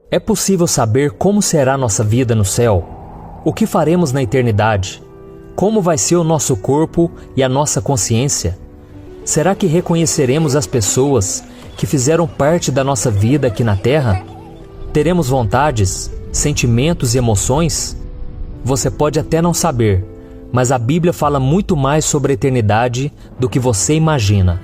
É possível saber como será nossa vida no céu? O que faremos na eternidade? Como vai ser o nosso corpo e a nossa consciência? Será que reconheceremos as pessoas que fizeram parte da nossa vida aqui na Terra? Teremos vontades, sentimentos e emoções? Você pode até não saber, mas a Bíblia fala muito mais sobre a eternidade do que você imagina.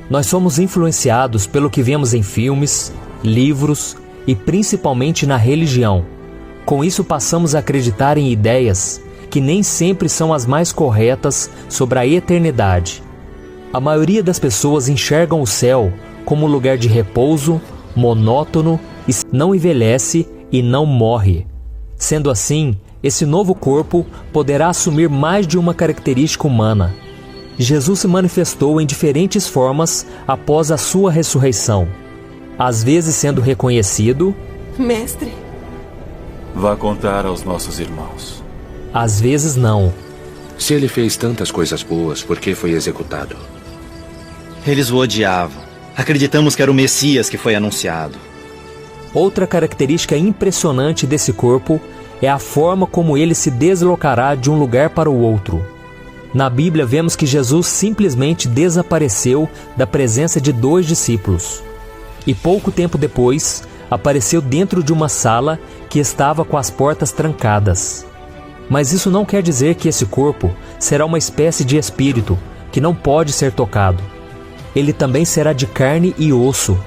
Nós somos influenciados pelo que vemos em filmes, livros e principalmente na religião. Com isso passamos a acreditar em ideias que nem sempre são as mais corretas sobre a eternidade. A maioria das pessoas enxergam o céu como um lugar de repouso, monótono e não envelhece e não morre. Sendo assim, esse novo corpo poderá assumir mais de uma característica humana. Jesus se manifestou em diferentes formas após a sua ressurreição, às vezes sendo reconhecido, Mestre, vá contar aos nossos irmãos. Às vezes não. Se ele fez tantas coisas boas, por que foi executado? Eles o odiavam. Acreditamos que era o Messias que foi anunciado. Outra característica impressionante desse corpo é a forma como ele se deslocará de um lugar para o outro. Na Bíblia vemos que Jesus simplesmente desapareceu da presença de 2 discípulos. E pouco tempo depois, apareceu dentro de uma sala que estava com as portas trancadas. Mas isso não quer dizer que esse corpo será uma espécie de espírito que não pode ser tocado. Ele também será de carne e osso.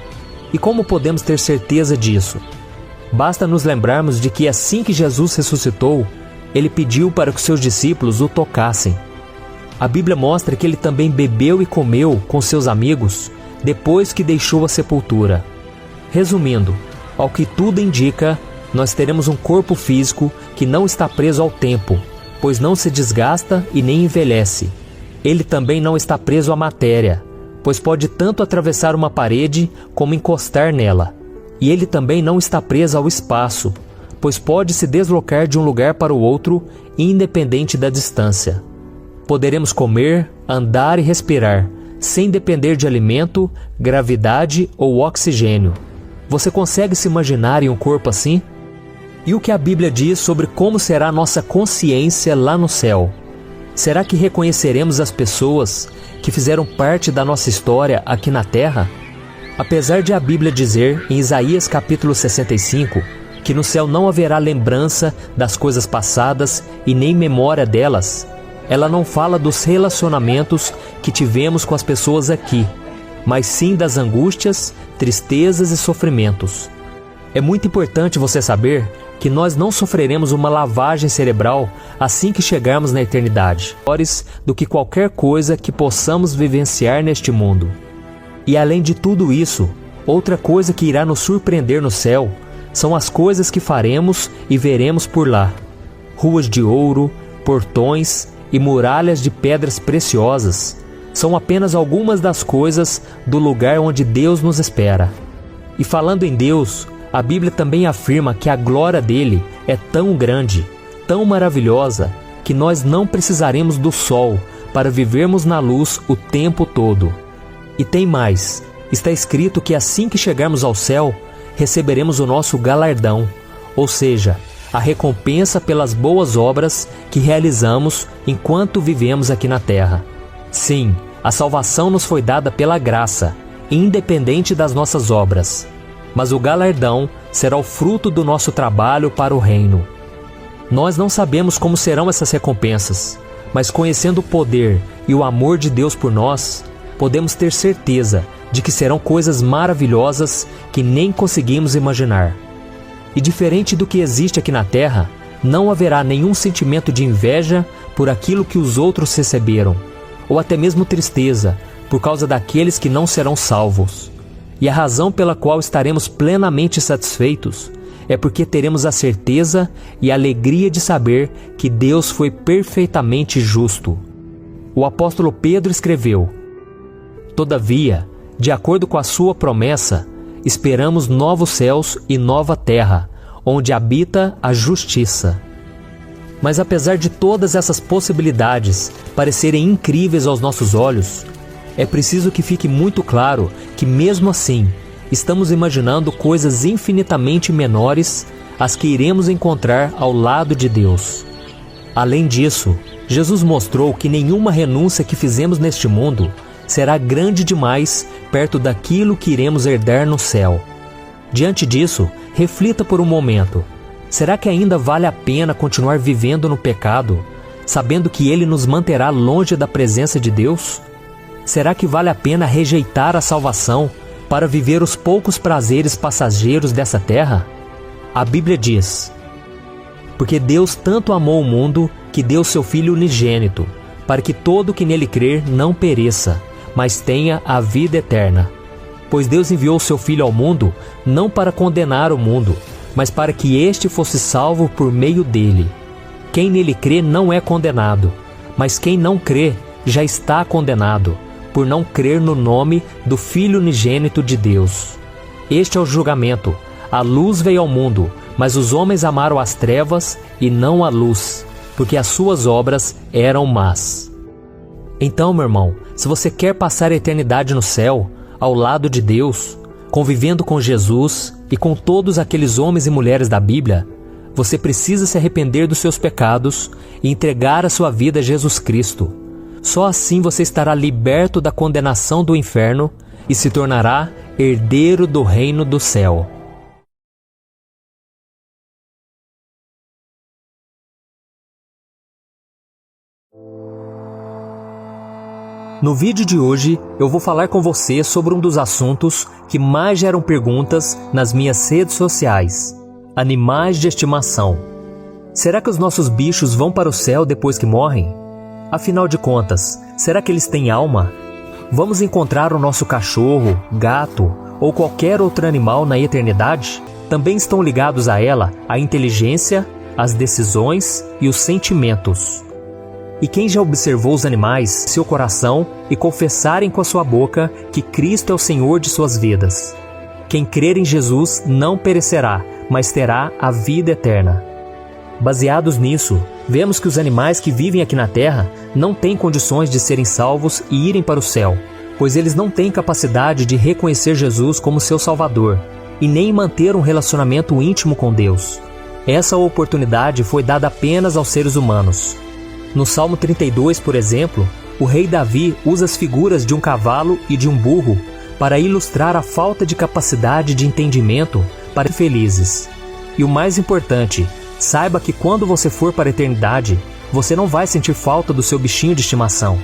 E como podemos ter certeza disso? Basta nos lembrarmos de que assim que Jesus ressuscitou, ele pediu para que seus discípulos o tocassem. A Bíblia mostra que ele também bebeu e comeu com seus amigos depois que deixou a sepultura. Resumindo, ao que tudo indica, nós teremos um corpo físico que não está preso ao tempo, pois não se desgasta e nem envelhece. Ele também não está preso à matéria, pois pode tanto atravessar uma parede como encostar nela. E ele também não está preso ao espaço, pois pode se deslocar de um lugar para o outro, independente da distância. Poderemos comer, andar e respirar, sem depender de alimento, gravidade ou oxigênio. Você consegue se imaginar em um corpo assim? E o que a Bíblia diz sobre como será a nossa consciência lá no céu? Será que reconheceremos as pessoas que fizeram parte da nossa história aqui na Terra? Apesar de a Bíblia dizer em Isaías capítulo 65 que no céu não haverá lembrança das coisas passadas e nem memória delas, ela não fala dos relacionamentos que tivemos com as pessoas aqui, mas sim das angústias, tristezas e sofrimentos. É muito importante você saber que nós não sofreremos uma lavagem cerebral assim que chegarmos na eternidade, maiores do que qualquer coisa que possamos vivenciar neste mundo. E além de tudo isso, outra coisa que irá nos surpreender no céu são as coisas que faremos e veremos por lá. Ruas de ouro, portões e muralhas de pedras preciosas são apenas algumas das coisas do lugar onde Deus nos espera. E falando em Deus, a Bíblia também afirma que a glória dele é tão grande, tão maravilhosa, que nós não precisaremos do sol para vivermos na luz o tempo todo. E tem mais, está escrito que assim que chegarmos ao céu, receberemos o nosso galardão, ou seja, a recompensa pelas boas obras que realizamos enquanto vivemos aqui na terra. Sim, a salvação nos foi dada pela graça, independente das nossas obras. Mas o galardão será o fruto do nosso trabalho para o reino. Nós não sabemos como serão essas recompensas, mas conhecendo o poder e o amor de Deus por nós, podemos ter certeza de que serão coisas maravilhosas que nem conseguimos imaginar. E diferente do que existe aqui na terra, não haverá nenhum sentimento de inveja por aquilo que os outros receberam, ou até mesmo tristeza por causa daqueles que não serão salvos. E a razão pela qual estaremos plenamente satisfeitos é porque teremos a certeza e a alegria de saber que Deus foi perfeitamente justo. O apóstolo Pedro escreveu: "Todavia, de acordo com a sua promessa, esperamos novos céus e nova terra, onde habita a justiça." Mas apesar de todas essas possibilidades parecerem incríveis aos nossos olhos, é preciso que fique muito claro que mesmo assim, estamos imaginando coisas infinitamente menores às que iremos encontrar ao lado de Deus. Além disso, Jesus mostrou que nenhuma renúncia que fizemos neste mundo será grande demais perto daquilo que iremos herdar no céu. Diante disso, reflita por um momento. Será que ainda vale a pena continuar vivendo no pecado, sabendo que ele nos manterá longe da presença de Deus? Será que vale a pena rejeitar a salvação para viver os poucos prazeres passageiros dessa terra? A Bíblia diz: porque Deus tanto amou o mundo que deu seu Filho unigênito, para que todo que nele crer não pereça, mas tenha a vida eterna. Pois Deus enviou seu Filho ao mundo não para condenar o mundo, mas para que este fosse salvo por meio dele. Quem nele crê não é condenado, mas quem não crê já está condenado, por não crer no nome do Filho unigênito de Deus. Este é o julgamento. A luz veio ao mundo, mas os homens amaram as trevas e não a luz, porque as suas obras eram más. Então, meu irmão, se você quer passar a eternidade no céu, ao lado de Deus, convivendo com Jesus e com todos aqueles homens e mulheres da Bíblia, você precisa se arrepender dos seus pecados e entregar a sua vida a Jesus Cristo. Só assim você estará liberto da condenação do inferno e se tornará herdeiro do reino do céu. No vídeo de hoje, eu vou falar com você sobre um dos assuntos que mais geram perguntas nas minhas redes sociais: animais de estimação. Será que os nossos bichos vão para o céu depois que morrem? Afinal de contas, será que eles têm alma? Vamos encontrar o nosso cachorro, gato ou qualquer outro animal na eternidade? Também estão ligados a ela a inteligência, as decisões e os sentimentos. E quem já observou os animais em seu coração e confessarem com a sua boca que Cristo é o Senhor de suas vidas? Quem crer em Jesus não perecerá, mas terá a vida eterna. Baseados nisso, vemos que os animais que vivem aqui na Terra não têm condições de serem salvos e irem para o céu, pois eles não têm capacidade de reconhecer Jesus como seu Salvador e nem manter um relacionamento íntimo com Deus. Essa oportunidade foi dada apenas aos seres humanos. No Salmo 32, por exemplo, o rei Davi usa as figuras de um cavalo e de um burro para ilustrar a falta de capacidade de entendimento para ser felizes. E o mais importante, saiba que quando você for para a eternidade, você não vai sentir falta do seu bichinho de estimação,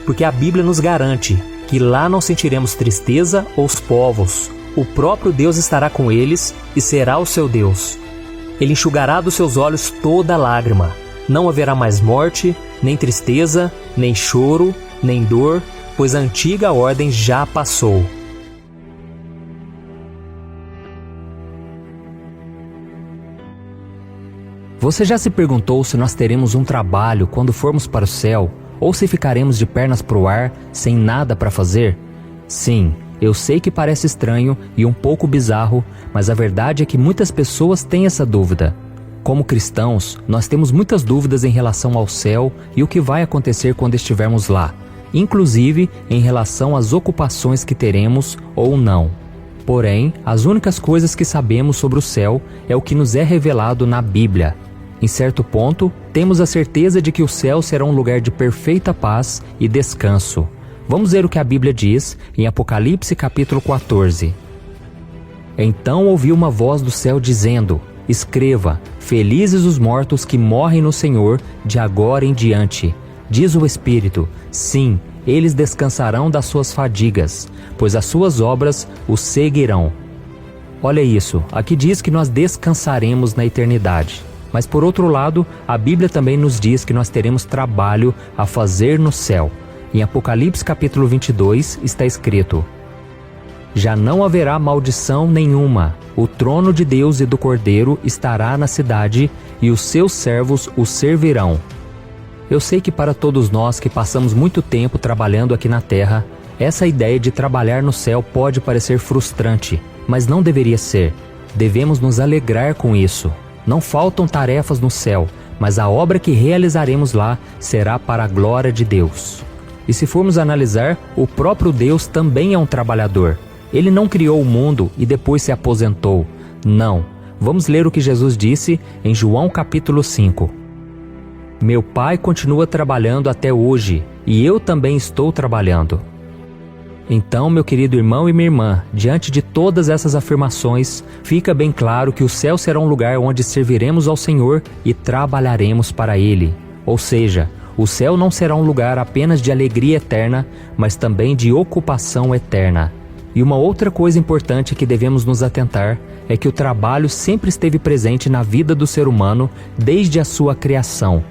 porque a Bíblia nos garante que lá não sentiremos tristeza ou os povos. O próprio Deus estará com eles e será o seu Deus. Ele enxugará dos seus olhos toda lágrima. Não haverá mais morte, nem tristeza, nem choro, nem dor, pois a antiga ordem já passou. Você já se perguntou se nós teremos um trabalho quando formos para o céu, ou se ficaremos de pernas para o ar, sem nada para fazer? Sim, eu sei que parece estranho e um pouco bizarro, mas a verdade é que muitas pessoas têm essa dúvida. Como cristãos, nós temos muitas dúvidas em relação ao céu e o que vai acontecer quando estivermos lá, inclusive em relação às ocupações que teremos ou não. Porém, as únicas coisas que sabemos sobre o céu é o que nos é revelado na Bíblia. Em certo ponto, temos a certeza de que o céu será um lugar de perfeita paz e descanso. Vamos ver o que a Bíblia diz em Apocalipse capítulo 14. Então ouvi uma voz do céu dizendo: escreva, felizes os mortos que morrem no Senhor de agora em diante. Diz o Espírito, sim, eles descansarão das suas fadigas, pois as suas obras os seguirão. Olha isso, aqui diz que nós descansaremos na eternidade. Mas por outro lado, a Bíblia também nos diz que nós teremos trabalho a fazer no céu. Em Apocalipse capítulo 22 está escrito: já não haverá maldição nenhuma. O trono de Deus e do Cordeiro estará na cidade, e os seus servos o servirão. Eu sei que para todos nós que passamos muito tempo trabalhando aqui na terra, essa ideia de trabalhar no céu pode parecer frustrante, mas não deveria ser. Devemos nos alegrar com isso. Não faltam tarefas no céu, mas a obra que realizaremos lá será para a glória de Deus. E se formos analisar, o próprio Deus também é um trabalhador. Ele não criou o mundo e depois se aposentou. Não. Vamos ler o que Jesus disse em João capítulo 5. Meu Pai continua trabalhando até hoje, e eu também estou trabalhando. Então, meu querido irmão e minha irmã, diante de todas essas afirmações, fica bem claro que o céu será um lugar onde serviremos ao Senhor e trabalharemos para Ele. Ou seja, o céu não será um lugar apenas de alegria eterna, mas também de ocupação eterna. E uma outra coisa importante que devemos nos atentar é que o trabalho sempre esteve presente na vida do ser humano desde a sua criação.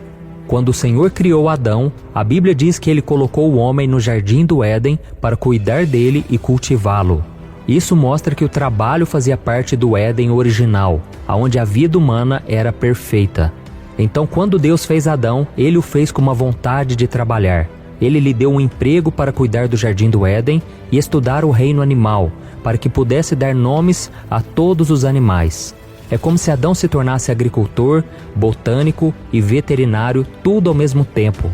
Quando o Senhor criou Adão, a Bíblia diz que Ele colocou o homem no jardim do Éden para cuidar dele e cultivá-lo. Isso mostra que o trabalho fazia parte do Éden original, onde a vida humana era perfeita. Então, quando Deus fez Adão, Ele o fez com uma vontade de trabalhar. Ele lhe deu um emprego para cuidar do jardim do Éden e estudar o reino animal, para que pudesse dar nomes a todos os animais. É como se Adão se tornasse agricultor, botânico e veterinário, tudo ao mesmo tempo.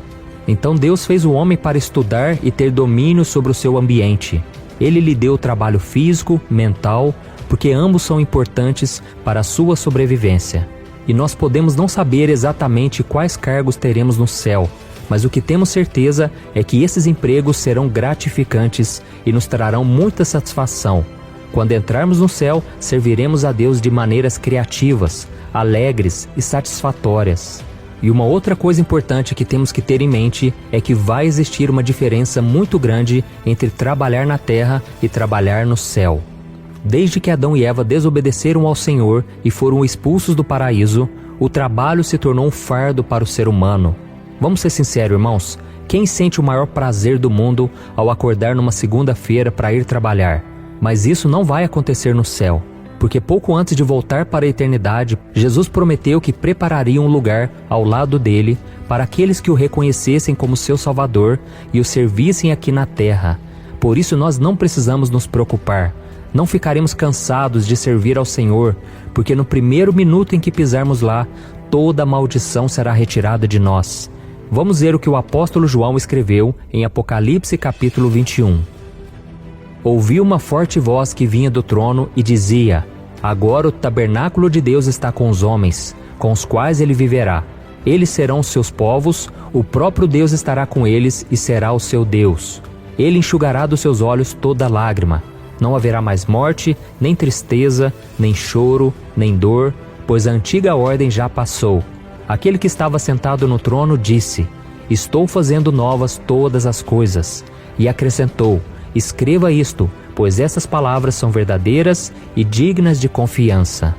Então Deus fez o homem para estudar e ter domínio sobre o seu ambiente. Ele lhe deu trabalho físico, mental, porque ambos são importantes para a sua sobrevivência. E nós podemos não saber exatamente quais cargos teremos no céu, mas o que temos certeza é que esses empregos serão gratificantes e nos trarão muita satisfação. Quando entrarmos no céu, serviremos a Deus de maneiras criativas, alegres e satisfatórias. E uma outra coisa importante que temos que ter em mente é que vai existir uma diferença muito grande entre trabalhar na terra e trabalhar no céu. Desde que Adão e Eva desobedeceram ao Senhor e foram expulsos do paraíso, o trabalho se tornou um fardo para o ser humano. Vamos ser sinceros, irmãos, quem sente o maior prazer do mundo ao acordar numa segunda-feira para ir trabalhar? Mas isso não vai acontecer no céu, porque pouco antes de voltar para a eternidade, Jesus prometeu que prepararia um lugar ao lado dele para aqueles que o reconhecessem como seu Salvador e o servissem aqui na terra. Por isso nós não precisamos nos preocupar. Não ficaremos cansados de servir ao Senhor, porque no primeiro minuto em que pisarmos lá, toda a maldição será retirada de nós. Vamos ver o que o apóstolo João escreveu em Apocalipse capítulo 21. Ouvi uma forte voz que vinha do trono e dizia: Agora o tabernáculo de Deus está com os homens, com os quais ele viverá. Eles serão os seus povos, o próprio Deus estará com eles e será o seu Deus. Ele enxugará dos seus olhos toda lágrima. Não haverá mais morte, nem tristeza, nem choro, nem dor, pois a antiga ordem já passou. Aquele que estava sentado no trono disse: Estou fazendo novas todas as coisas. E acrescentou: Escreva isto, pois essas palavras são verdadeiras e dignas de confiança.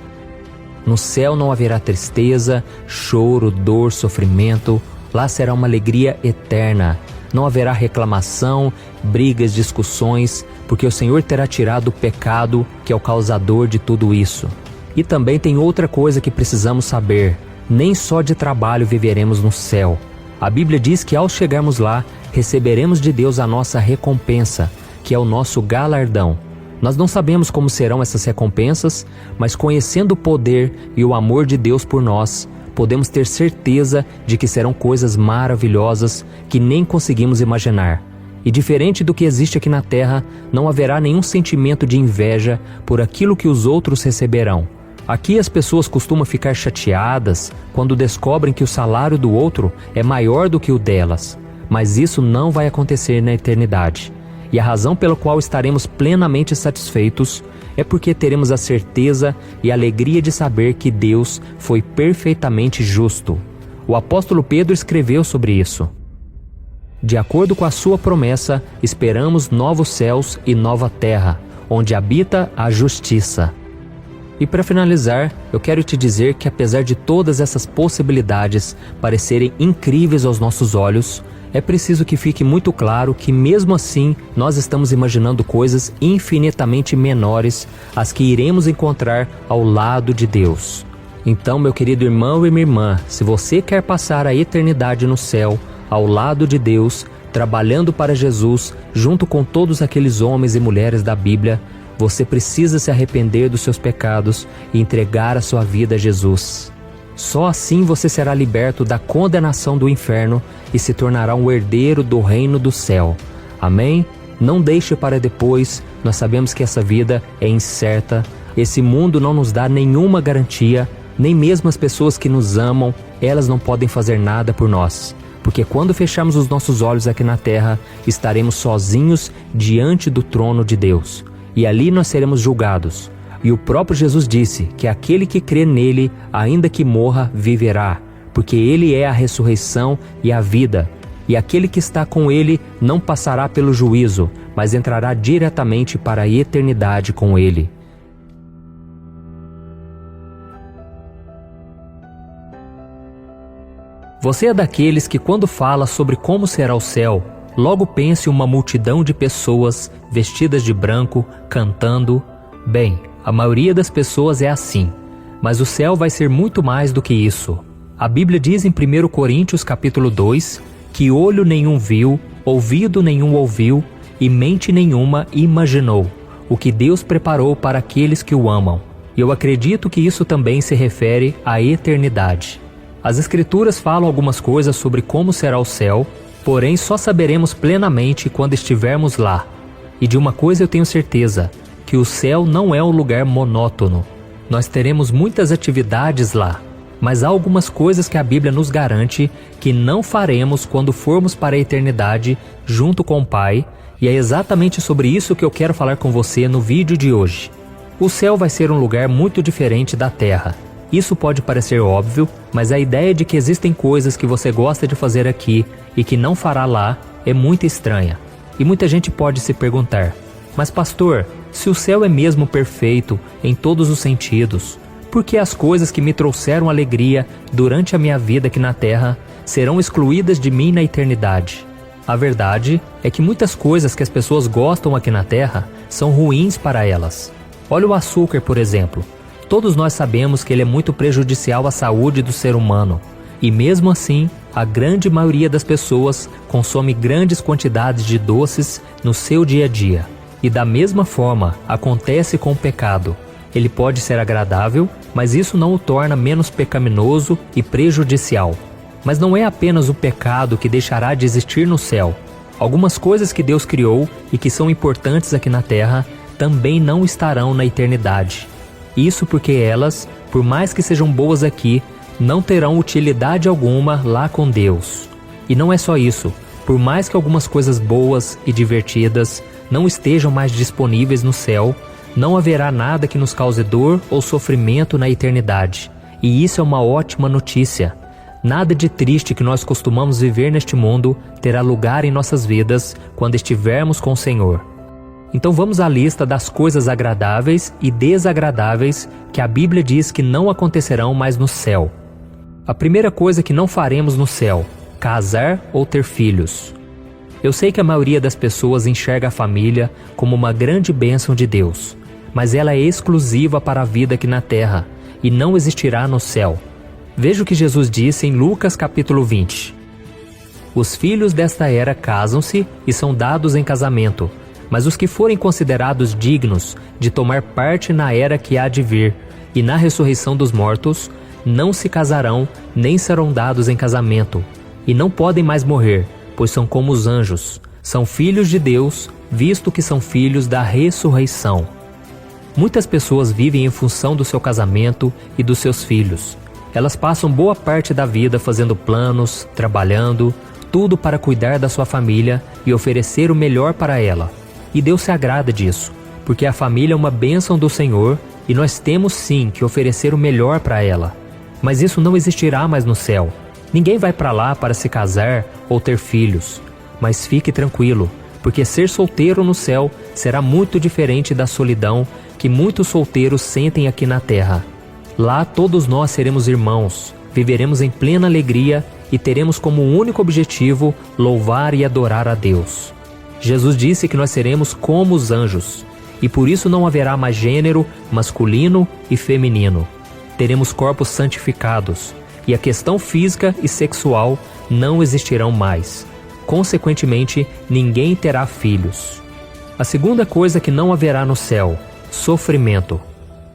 No céu não haverá tristeza, choro, dor, sofrimento. Lá será uma alegria eterna. Não haverá reclamação, brigas, discussões, porque o Senhor terá tirado o pecado, que é o causador de tudo isso. E também tem outra coisa que precisamos saber: nem só de trabalho viveremos no céu. A Bíblia diz que ao chegarmos lá, receberemos de Deus a nossa recompensa, que é o nosso galardão. Nós não sabemos como serão essas recompensas, mas conhecendo o poder e o amor de Deus por nós, podemos ter certeza de que serão coisas maravilhosas que nem conseguimos imaginar. E diferente do que existe aqui na terra, não haverá nenhum sentimento de inveja por aquilo que os outros receberão. Aqui as pessoas costumam ficar chateadas quando descobrem que o salário do outro é maior do que o delas. Mas isso não vai acontecer na eternidade. E a razão pela qual estaremos plenamente satisfeitos é porque teremos a certeza e a alegria de saber que Deus foi perfeitamente justo. O apóstolo Pedro escreveu sobre isso. De acordo com a sua promessa, esperamos novos céus e nova terra, onde habita a justiça. E para finalizar, eu quero te dizer que apesar de todas essas possibilidades parecerem incríveis aos nossos olhos, é preciso que fique muito claro que mesmo assim nós estamos imaginando coisas infinitamente menores às que iremos encontrar ao lado de Deus. Então, meu querido irmão e minha irmã, se você quer passar a eternidade no céu, ao lado de Deus, trabalhando para Jesus, junto com todos aqueles homens e mulheres da Bíblia, você precisa se arrepender dos seus pecados e entregar a sua vida a Jesus. Só assim você será liberto da condenação do inferno e se tornará um herdeiro do reino do céu. Amém? Não deixe para depois, nós sabemos que essa vida é incerta, esse mundo não nos dá nenhuma garantia, nem mesmo as pessoas que nos amam, elas não podem fazer nada por nós. Porque quando fecharmos os nossos olhos aqui na terra, estaremos sozinhos diante do trono de Deus. E ali nós seremos julgados. E o próprio Jesus disse que aquele que crê nele, ainda que morra, viverá. Porque ele é a ressurreição e a vida. E aquele que está com ele não passará pelo juízo, mas entrará diretamente para a eternidade com ele. Você é daqueles que, quando fala sobre como será o céu, logo pensa em uma multidão de pessoas vestidas de branco, cantando? Bem, a maioria das pessoas é assim, mas o céu vai ser muito mais do que isso. A Bíblia diz em 1 Coríntios capítulo 2, que olho nenhum viu, ouvido nenhum ouviu, e mente nenhuma imaginou o que Deus preparou para aqueles que o amam. E eu acredito que isso também se refere à eternidade. As Escrituras falam algumas coisas sobre como será o céu, porém só saberemos plenamente quando estivermos lá. E de uma coisa eu tenho certeza, que o céu não é um lugar monótono. Nós teremos muitas atividades lá, mas há algumas coisas que a Bíblia nos garante que não faremos quando formos para a eternidade junto com o Pai, e é exatamente sobre isso que eu quero falar com você no vídeo de hoje. O céu vai ser um lugar muito diferente da terra. Isso pode parecer óbvio, mas a ideia de que existem coisas que você gosta de fazer aqui e que não fará lá é muito estranha. E muita gente pode se perguntar, mas pastor, se o céu é mesmo perfeito em todos os sentidos, por que as coisas que me trouxeram alegria durante a minha vida aqui na terra serão excluídas de mim na eternidade? A verdade é que muitas coisas que as pessoas gostam aqui na terra são ruins para elas. Olha o açúcar, por exemplo. Todos nós sabemos que ele é muito prejudicial à saúde do ser humano. E mesmo assim, a grande maioria das pessoas consome grandes quantidades de doces no seu dia a dia. E da mesma forma, acontece com o pecado. Ele pode ser agradável, mas isso não o torna menos pecaminoso e prejudicial. Mas não é apenas o pecado que deixará de existir no céu. Algumas coisas que Deus criou e que são importantes aqui na terra também não estarão na eternidade. Isso porque elas, por mais que sejam boas aqui, não terão utilidade alguma lá com Deus. E não é só isso. Por mais que algumas coisas boas e divertidas não estejam mais disponíveis no céu, não haverá nada que nos cause dor ou sofrimento na eternidade. E isso é uma ótima notícia. Nada de triste que nós costumamos viver neste mundo terá lugar em nossas vidas quando estivermos com o Senhor. Então vamos à lista das coisas agradáveis e desagradáveis que a Bíblia diz que não acontecerão mais no céu. A primeira coisa que não faremos no céu: casar ou ter filhos. Eu sei que a maioria das pessoas enxerga a família como uma grande bênção de Deus, mas ela é exclusiva para a vida aqui na terra e não existirá no céu. Veja o que Jesus disse em Lucas capítulo 20. Os filhos desta era casam-se e são dados em casamento, mas os que forem considerados dignos de tomar parte na era que há de vir e na ressurreição dos mortos, não se casarão nem serão dados em casamento, e não podem mais morrer, pois são como os anjos, são filhos de Deus, visto que são filhos da ressurreição. Muitas pessoas vivem em função do seu casamento e dos seus filhos. Elas passam boa parte da vida fazendo planos, trabalhando, tudo para cuidar da sua família e oferecer o melhor para ela. E Deus se agrada disso, porque a família é uma bênção do Senhor e nós temos sim que oferecer o melhor para ela. Mas isso não existirá mais no céu. Ninguém vai para lá para se casar ou ter filhos. Mas fique tranquilo, porque ser solteiro no céu será muito diferente da solidão que muitos solteiros sentem aqui na terra. Lá todos nós seremos irmãos, viveremos em plena alegria e teremos como único objetivo louvar e adorar a Deus. Jesus disse que nós seremos como os anjos, e por isso não haverá mais gênero masculino e feminino. Teremos corpos santificados, e a questão física e sexual não existirão mais. Consequentemente, ninguém terá filhos. A segunda coisa que não haverá no céu: sofrimento.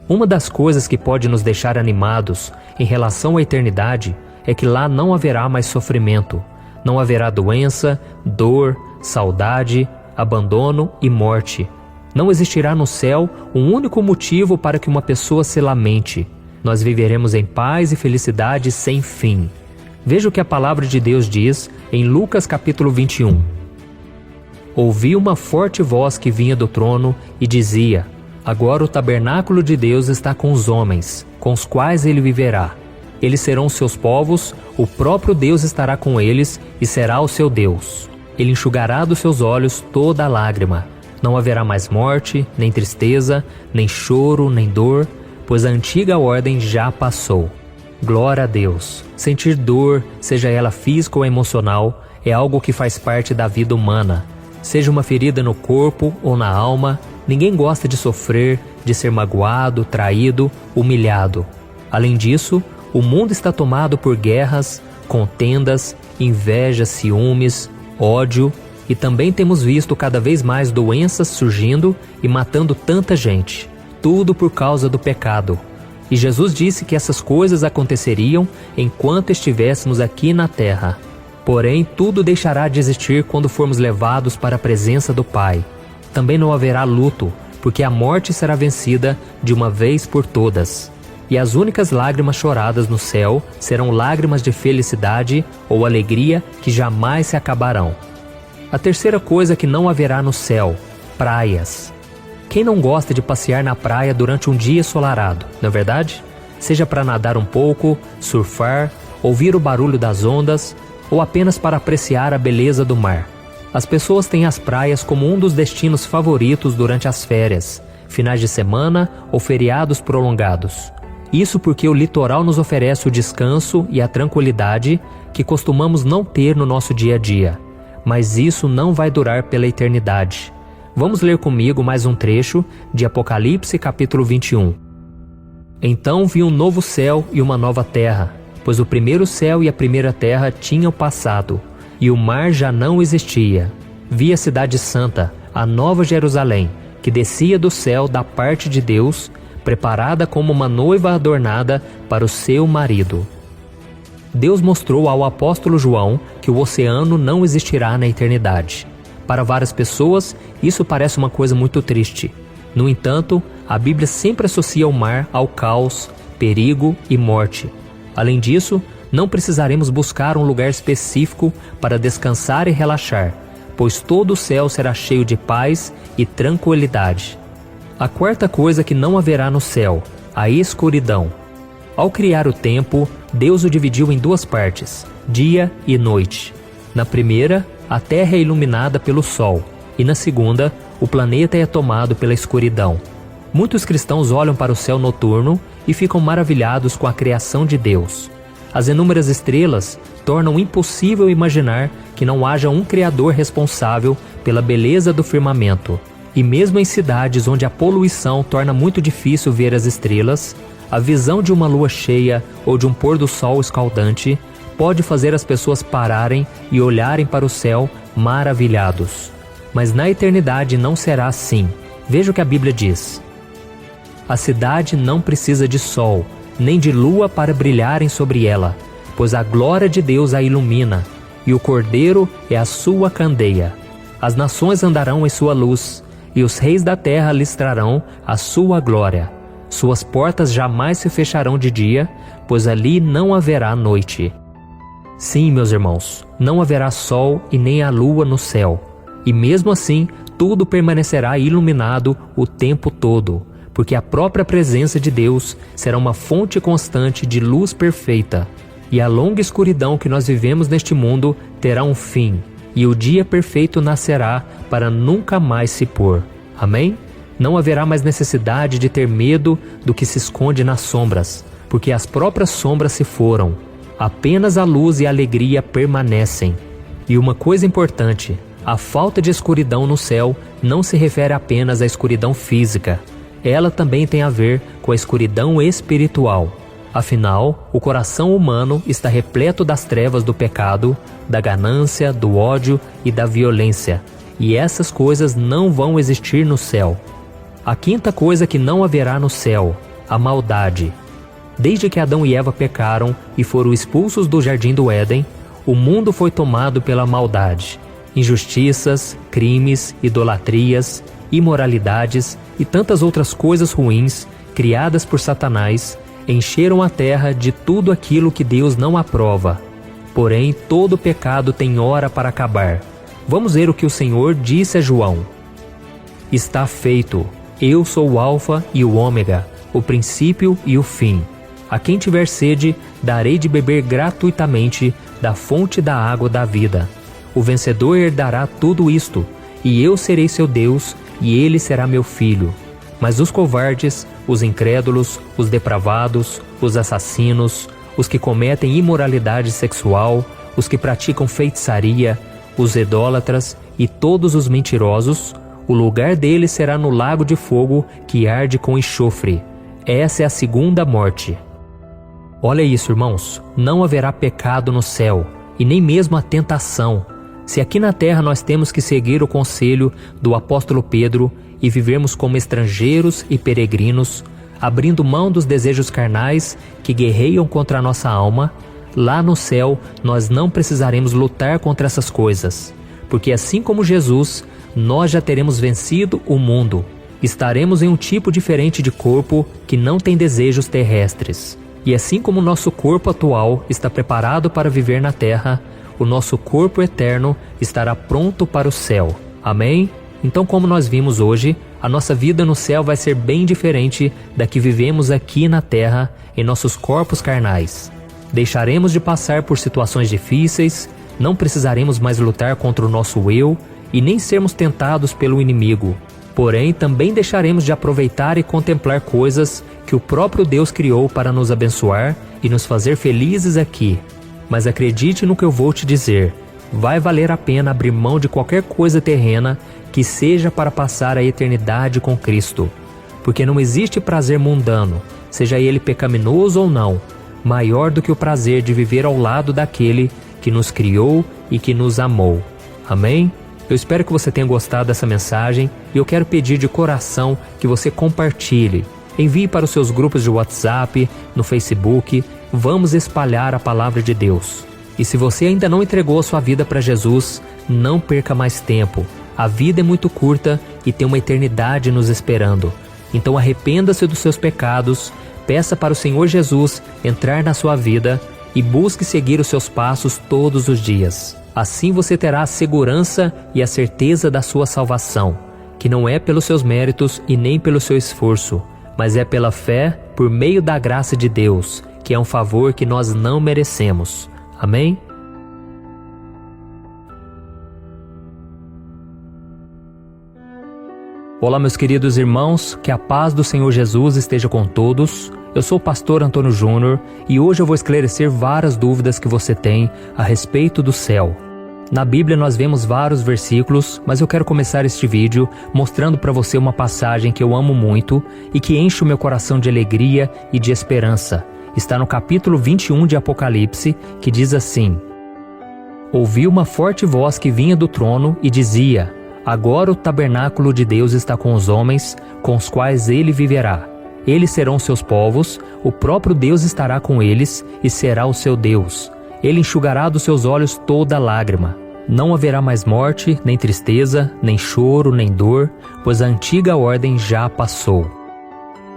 Uma das coisas que pode nos deixar animados em relação à eternidade é que lá não haverá mais sofrimento. Não haverá doença, dor, saudade, abandono e morte. Não existirá no céu um único motivo para que uma pessoa se lamente. Nós viveremos em paz e felicidade sem fim. Veja o que a palavra de Deus diz em Lucas capítulo 21. Ouvi uma forte voz que vinha do trono e dizia: agora o tabernáculo de Deus está com os homens, com os quais ele viverá. Eles serão seus povos, o próprio Deus estará com eles e será o seu Deus. Ele enxugará dos seus olhos toda a lágrima. Não haverá mais morte, nem tristeza, nem choro, nem dor, pois a antiga ordem já passou. Glória a Deus! Sentir dor, seja ela física ou emocional, é algo que faz parte da vida humana. Seja uma ferida no corpo ou na alma, ninguém gosta de sofrer, de ser magoado, traído, humilhado. Além disso, o mundo está tomado por guerras, contendas, inveja, ciúmes, ódio, e também temos visto cada vez mais doenças surgindo e matando tanta gente. Tudo por causa do pecado. E Jesus disse que essas coisas aconteceriam enquanto estivéssemos aqui na terra. Porém, tudo deixará de existir quando formos levados para a presença do Pai. Também não haverá luto, porque a morte será vencida de uma vez por todas. E as únicas lágrimas choradas no céu serão lágrimas de felicidade ou alegria que jamais se acabarão. A terceira coisa que não haverá no céu: praias. Quem não gosta de passear na praia durante um dia ensolarado, não é verdade? Seja para nadar um pouco, surfar, ouvir o barulho das ondas ou apenas para apreciar a beleza do mar. As pessoas têm as praias como um dos destinos favoritos durante as férias, finais de semana ou feriados prolongados. Isso porque o litoral nos oferece o descanso e a tranquilidade que costumamos não ter no nosso dia a dia. Mas isso não vai durar pela eternidade. Vamos ler comigo mais um trecho de Apocalipse capítulo 21. Então vi um novo céu e uma nova terra, pois o primeiro céu e a primeira terra tinham passado, e o mar já não existia. Vi a cidade santa, a nova Jerusalém, que descia do céu da parte de Deus, preparada como uma noiva adornada para o seu marido. Deus mostrou ao apóstolo João que o oceano não existirá na eternidade. Para várias pessoas, isso parece uma coisa muito triste. No entanto, a Bíblia sempre associa o mar ao caos, perigo e morte. Além disso, não precisaremos buscar um lugar específico para descansar e relaxar, pois todo o céu será cheio de paz e tranquilidade. A quarta coisa que não haverá no céu: a escuridão. Ao criar o tempo, Deus o dividiu em duas partes, dia e noite. Na primeira, a terra é iluminada pelo sol, e na segunda, o planeta é tomado pela escuridão. Muitos cristãos olham para o céu noturno e ficam maravilhados com a criação de Deus. As inúmeras estrelas tornam impossível imaginar que não haja um Criador responsável pela beleza do firmamento. E mesmo em cidades onde a poluição torna muito difícil ver as estrelas, a visão de uma lua cheia ou de um pôr do sol escaldante pode fazer as pessoas pararem e olharem para o céu maravilhados. Mas na eternidade não será assim. Veja o que a Bíblia diz. A cidade não precisa de sol, nem de lua para brilharem sobre ela, pois a glória de Deus a ilumina, e o Cordeiro é a sua candeia. As nações andarão em sua luz, e os reis da terra lhes trarão a sua glória. Suas portas jamais se fecharão de dia, pois ali não haverá noite. Sim, meus irmãos, não haverá sol e nem a lua no céu. E mesmo assim, tudo permanecerá iluminado o tempo todo, porque a própria presença de Deus será uma fonte constante de luz perfeita. E a longa escuridão que nós vivemos neste mundo terá um fim, e o dia perfeito nascerá para nunca mais se pôr. Amém? Não haverá mais necessidade de ter medo do que se esconde nas sombras, porque as próprias sombras se foram. Apenas a luz e a alegria permanecem. E uma coisa importante, a falta de escuridão no céu não se refere apenas à escuridão física. Ela também tem a ver com a escuridão espiritual. Afinal, o coração humano está repleto das trevas do pecado, da ganância, do ódio e da violência. E essas coisas não vão existir no céu. A quinta coisa que não haverá no céu: a maldade. Desde que Adão e Eva pecaram e foram expulsos do jardim do Éden, o mundo foi tomado pela maldade. Injustiças, crimes, idolatrias, imoralidades e tantas outras coisas ruins criadas por Satanás encheram a terra de tudo aquilo que Deus não aprova. Porém, todo pecado tem hora para acabar. Vamos ver o que o Senhor disse a João. Está feito. Eu sou o Alfa e o Ômega, o princípio e o fim. A quem tiver sede, darei de beber gratuitamente da fonte da água da vida. O vencedor herdará tudo isto, e eu serei seu Deus, e ele será meu filho. Mas os covardes, os incrédulos, os depravados, os assassinos, os que cometem imoralidade sexual, os que praticam feitiçaria, os idólatras e todos os mentirosos, o lugar deles será no lago de fogo que arde com enxofre. Essa é a segunda morte. Olha isso, irmãos, não haverá pecado no céu, e nem mesmo a tentação. Se aqui na terra nós temos que seguir o conselho do apóstolo Pedro e vivermos como estrangeiros e peregrinos, abrindo mão dos desejos carnais que guerreiam contra a nossa alma, lá no céu nós não precisaremos lutar contra essas coisas, porque assim como Jesus, nós já teremos vencido o mundo. Estaremos em um tipo diferente de corpo que não tem desejos terrestres. E assim como o nosso corpo atual está preparado para viver na terra, o nosso corpo eterno estará pronto para o céu. Amém? Então, como nós vimos hoje, a nossa vida no céu vai ser bem diferente da que vivemos aqui na terra, em nossos corpos carnais. Deixaremos de passar por situações difíceis, não precisaremos mais lutar contra o nosso eu e nem sermos tentados pelo inimigo. Porém, também deixaremos de aproveitar e contemplar coisas que o próprio Deus criou para nos abençoar e nos fazer felizes aqui. Mas acredite no que eu vou te dizer, vai valer a pena abrir mão de qualquer coisa terrena que seja para passar a eternidade com Cristo. Porque não existe prazer mundano, seja ele pecaminoso ou não, maior do que o prazer de viver ao lado daquele que nos criou e que nos amou. Amém? Eu espero que você tenha gostado dessa mensagem e eu quero pedir de coração que você compartilhe. Envie para os seus grupos de WhatsApp, no Facebook. Vamos espalhar a palavra de Deus. E se você ainda não entregou a sua vida para Jesus, não perca mais tempo. A vida é muito curta e tem uma eternidade nos esperando. Então arrependa-se dos seus pecados, peça para o Senhor Jesus entrar na sua vida e busque seguir os seus passos todos os dias. Assim você terá a segurança e a certeza da sua salvação, que não é pelos seus méritos e nem pelo seu esforço, mas é pela fé por meio da graça de Deus, que é um favor que nós não merecemos. Amém? Olá, meus queridos irmãos, que a paz do Senhor Jesus esteja com todos. Eu sou o pastor Antônio Júnior e hoje eu vou esclarecer várias dúvidas que você tem a respeito do céu. Na Bíblia nós vemos vários versículos, mas eu quero começar este vídeo mostrando para você uma passagem que eu amo muito e que enche o meu coração de alegria e de esperança. Está no capítulo 21 de Apocalipse, que diz assim: Ouvi uma forte voz que vinha do trono e dizia: Agora o tabernáculo de Deus está com os homens, com os quais ele viverá. Eles serão seus povos, o próprio Deus estará com eles e será o seu Deus. Ele enxugará dos seus olhos toda lágrima. Não haverá mais morte, nem tristeza, nem choro, nem dor, pois a antiga ordem já passou.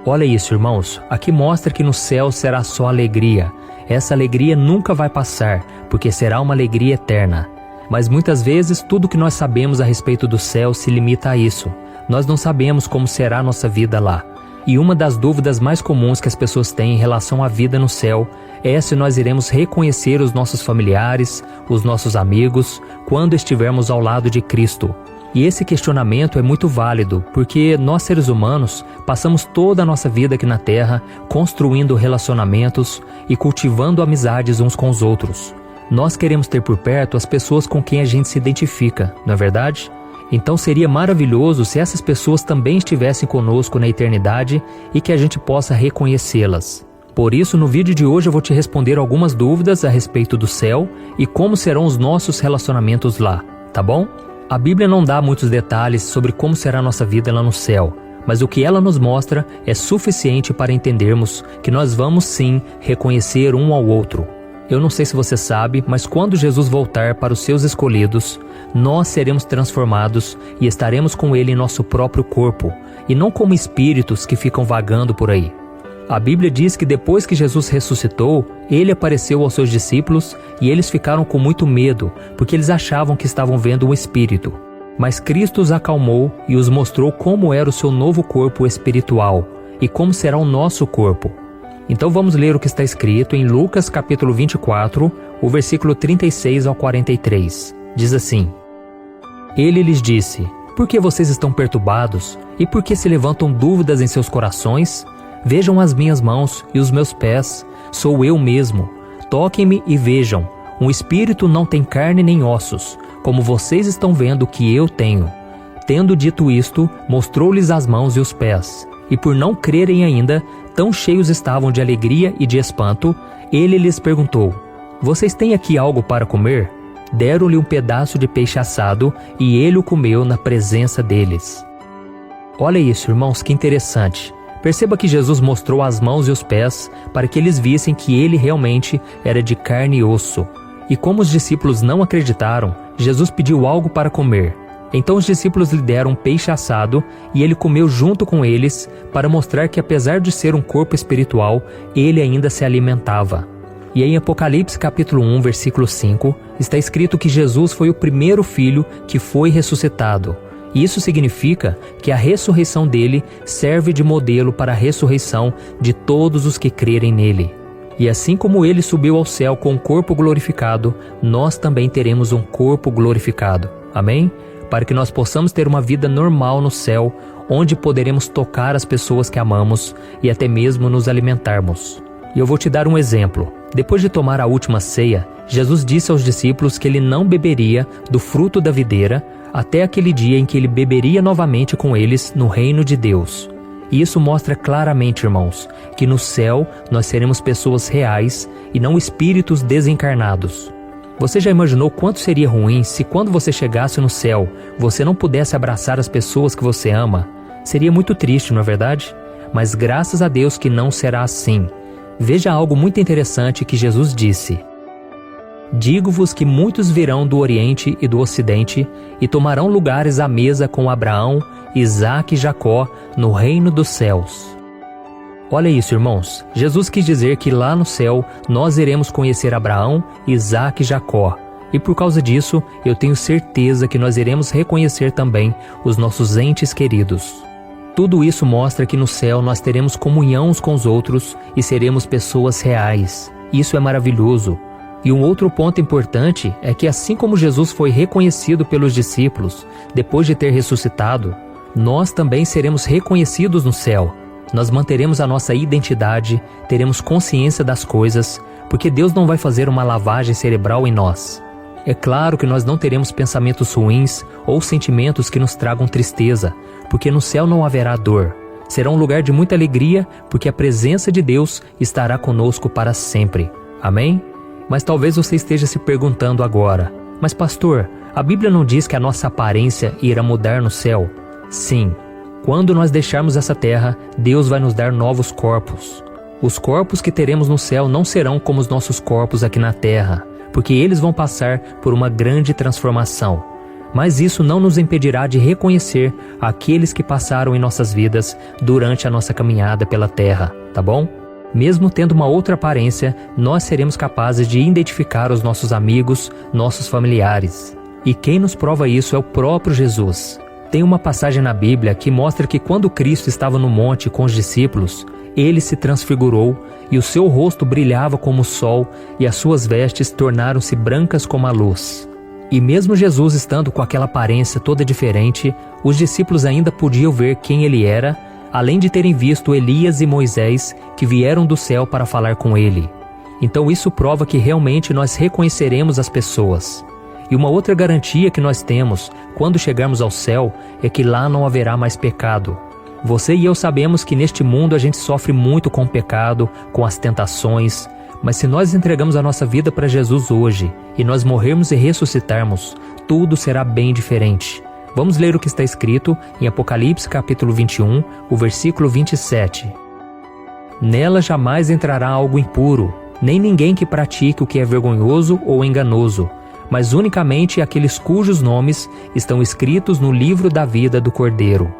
Olha isso, irmãos. Aqui mostra que no céu será só alegria. Essa alegria nunca vai passar, porque será uma alegria eterna. Mas muitas vezes tudo que nós sabemos a respeito do céu se limita a isso. Nós não sabemos como será a nossa vida lá. E uma das dúvidas mais comuns que as pessoas têm em relação à vida no céu é se nós iremos reconhecer os nossos familiares, os nossos amigos, quando estivermos ao lado de Cristo. E esse questionamento é muito válido, porque nós seres humanos passamos toda a nossa vida aqui na Terra construindo relacionamentos e cultivando amizades uns com os outros. Nós queremos ter por perto as pessoas com quem a gente se identifica, não é verdade? Então seria maravilhoso se essas pessoas também estivessem conosco na eternidade e que a gente possa reconhecê-las. Por isso, no vídeo de hoje eu vou te responder algumas dúvidas a respeito do céu e como serão os nossos relacionamentos lá, tá bom? A Bíblia não dá muitos detalhes sobre como será a nossa vida lá no céu, mas o que ela nos mostra é suficiente para entendermos que nós vamos sim reconhecer um ao outro. Eu não sei se você sabe, mas quando Jesus voltar para os seus escolhidos, nós seremos transformados e estaremos com Ele em nosso próprio corpo, e não como espíritos que ficam vagando por aí. A Bíblia diz que depois que Jesus ressuscitou, Ele apareceu aos seus discípulos e eles ficaram com muito medo, porque eles achavam que estavam vendo um espírito. Mas Cristo os acalmou e os mostrou como era o seu novo corpo espiritual e como será o nosso corpo. Então vamos ler o que está escrito em Lucas capítulo 24, o versículo 36 ao 43. Diz assim: Ele lhes disse: Por que vocês estão perturbados? E por que se levantam dúvidas em seus corações? Vejam as minhas mãos e os meus pés, sou eu mesmo. Toquem-me e vejam, um espírito não tem carne nem ossos, como vocês estão vendo que eu tenho. Tendo dito isto, mostrou-lhes as mãos e os pés. E por não crerem ainda, tão cheios estavam de alegria e de espanto, ele lhes perguntou: Vocês têm aqui algo para comer? Deram-lhe um pedaço de peixe assado, e ele o comeu na presença deles. Olha isso, irmãos, que interessante. Perceba que Jesus mostrou as mãos e os pés para que eles vissem que ele realmente era de carne e osso. E como os discípulos não acreditaram, Jesus pediu algo para comer. Então os discípulos lhe deram um peixe assado e ele comeu junto com eles para mostrar que apesar de ser um corpo espiritual, ele ainda se alimentava. E em Apocalipse capítulo 1, versículo 5, está escrito que Jesus foi o primeiro filho que foi ressuscitado. E isso significa que a ressurreição dele serve de modelo para a ressurreição de todos os que crerem nele. E assim como ele subiu ao céu com um corpo glorificado, nós também teremos um corpo glorificado. Amém? Para que nós possamos ter uma vida normal no céu, onde poderemos tocar as pessoas que amamos e até mesmo nos alimentarmos. E eu vou te dar um exemplo. Depois de tomar a última ceia, Jesus disse aos discípulos que ele não beberia do fruto da videira até aquele dia em que ele beberia novamente com eles no reino de Deus. E isso mostra claramente, irmãos, que no céu nós seremos pessoas reais e não espíritos desencarnados. Você já imaginou quanto seria ruim se quando você chegasse no céu, você não pudesse abraçar as pessoas que você ama? Seria muito triste, não é verdade? Mas graças a Deus que não será assim. Veja algo muito interessante que Jesus disse: Digo-vos que muitos virão do Oriente e do Ocidente e tomarão lugares à mesa com Abraão, Isaque e Jacó no reino dos céus. Olha isso, irmãos. Jesus quis dizer que lá no céu nós iremos conhecer Abraão, Isaque e Jacó. E por causa disso, eu tenho certeza que nós iremos reconhecer também os nossos entes queridos. Tudo isso mostra que no céu nós teremos comunhão uns com os outros e seremos pessoas reais. Isso é maravilhoso. E um outro ponto importante é que assim como Jesus foi reconhecido pelos discípulos depois de ter ressuscitado, nós também seremos reconhecidos no céu. Nós manteremos a nossa identidade, teremos consciência das coisas, porque Deus não vai fazer uma lavagem cerebral em nós. É claro que nós não teremos pensamentos ruins ou sentimentos que nos tragam tristeza, porque no céu não haverá dor. Será um lugar de muita alegria, porque a presença de Deus estará conosco para sempre. Amém? Mas talvez você esteja se perguntando agora: mas pastor, a Bíblia não diz que a nossa aparência irá mudar no céu? Sim. Quando nós deixarmos essa terra, Deus vai nos dar novos corpos. Os corpos que teremos no céu não serão como os nossos corpos aqui na terra, porque eles vão passar por uma grande transformação. Mas isso não nos impedirá de reconhecer aqueles que passaram em nossas vidas durante a nossa caminhada pela terra, tá bom? Mesmo tendo uma outra aparência, nós seremos capazes de identificar os nossos amigos, nossos familiares. E quem nos prova isso é o próprio Jesus. Tem uma passagem na Bíblia que mostra que quando Cristo estava no monte com os discípulos, ele se transfigurou e o seu rosto brilhava como o sol e as suas vestes tornaram-se brancas como a luz. E mesmo Jesus estando com aquela aparência toda diferente, os discípulos ainda podiam ver quem ele era, além de terem visto Elias e Moisés que vieram do céu para falar com ele. Então isso prova que realmente nós reconheceremos as pessoas. E uma outra garantia que nós temos quando chegarmos ao céu é que lá não haverá mais pecado. Você e eu sabemos que neste mundo a gente sofre muito com o pecado, com as tentações, mas se nós entregamos a nossa vida para Jesus hoje e nós morrermos e ressuscitarmos, tudo será bem diferente. Vamos ler o que está escrito em Apocalipse capítulo 21, o versículo 27. Nela jamais entrará algo impuro, nem ninguém que pratique o que é vergonhoso ou enganoso, mas unicamente aqueles cujos nomes estão escritos no livro da vida do Cordeiro.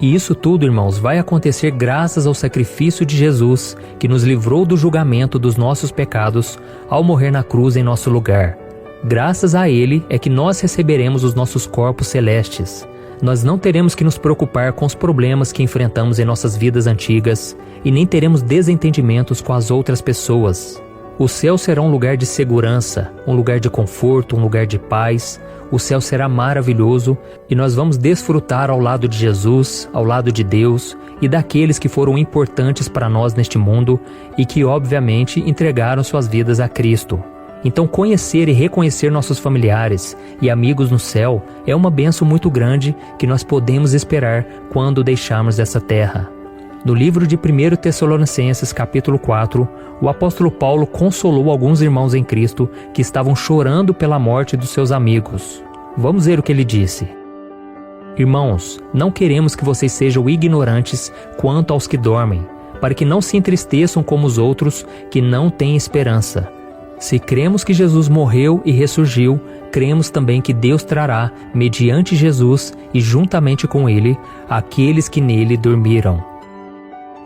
E isso tudo, irmãos, vai acontecer graças ao sacrifício de Jesus, que nos livrou do julgamento dos nossos pecados ao morrer na cruz em nosso lugar. Graças a Ele é que nós receberemos os nossos corpos celestes. Nós não teremos que nos preocupar com os problemas que enfrentamos em nossas vidas antigas e nem teremos desentendimentos com as outras pessoas. O céu será um lugar de segurança, um lugar de conforto, um lugar de paz. O céu será maravilhoso e nós vamos desfrutar ao lado de Jesus, ao lado de Deus e daqueles que foram importantes para nós neste mundo e que, obviamente, entregaram suas vidas a Cristo. Então, conhecer e reconhecer nossos familiares e amigos no céu é uma bênção muito grande que nós podemos esperar quando deixarmos essa terra. No livro de 1 Tessalonicenses, capítulo 4, o apóstolo Paulo consolou alguns irmãos em Cristo que estavam chorando pela morte dos seus amigos. Vamos ver o que ele disse. Irmãos, não queremos que vocês sejam ignorantes quanto aos que dormem, para que não se entristeçam como os outros que não têm esperança. Se cremos que Jesus morreu e ressurgiu, cremos também que Deus trará, mediante Jesus e juntamente com Ele, aqueles que nele dormiram.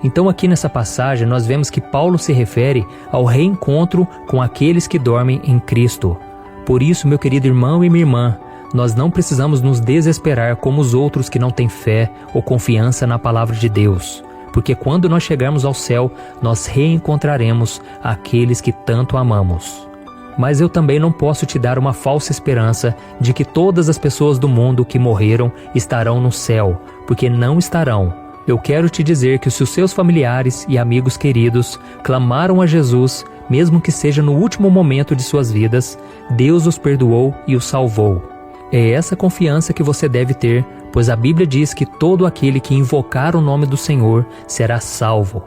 Então aqui nessa passagem nós vemos que Paulo se refere ao reencontro com aqueles que dormem em Cristo. Por isso, meu querido irmão e minha irmã, nós não precisamos nos desesperar como os outros que não têm fé ou confiança na palavra de Deus. Porque quando nós chegarmos ao céu, nós reencontraremos aqueles que tanto amamos. Mas eu também não posso te dar uma falsa esperança de que todas as pessoas do mundo que morreram estarão no céu, porque não estarão. Eu quero te dizer que se os seus familiares e amigos queridos clamaram a Jesus, mesmo que seja no último momento de suas vidas, Deus os perdoou e os salvou. É essa confiança que você deve ter, pois a Bíblia diz que todo aquele que invocar o nome do Senhor será salvo.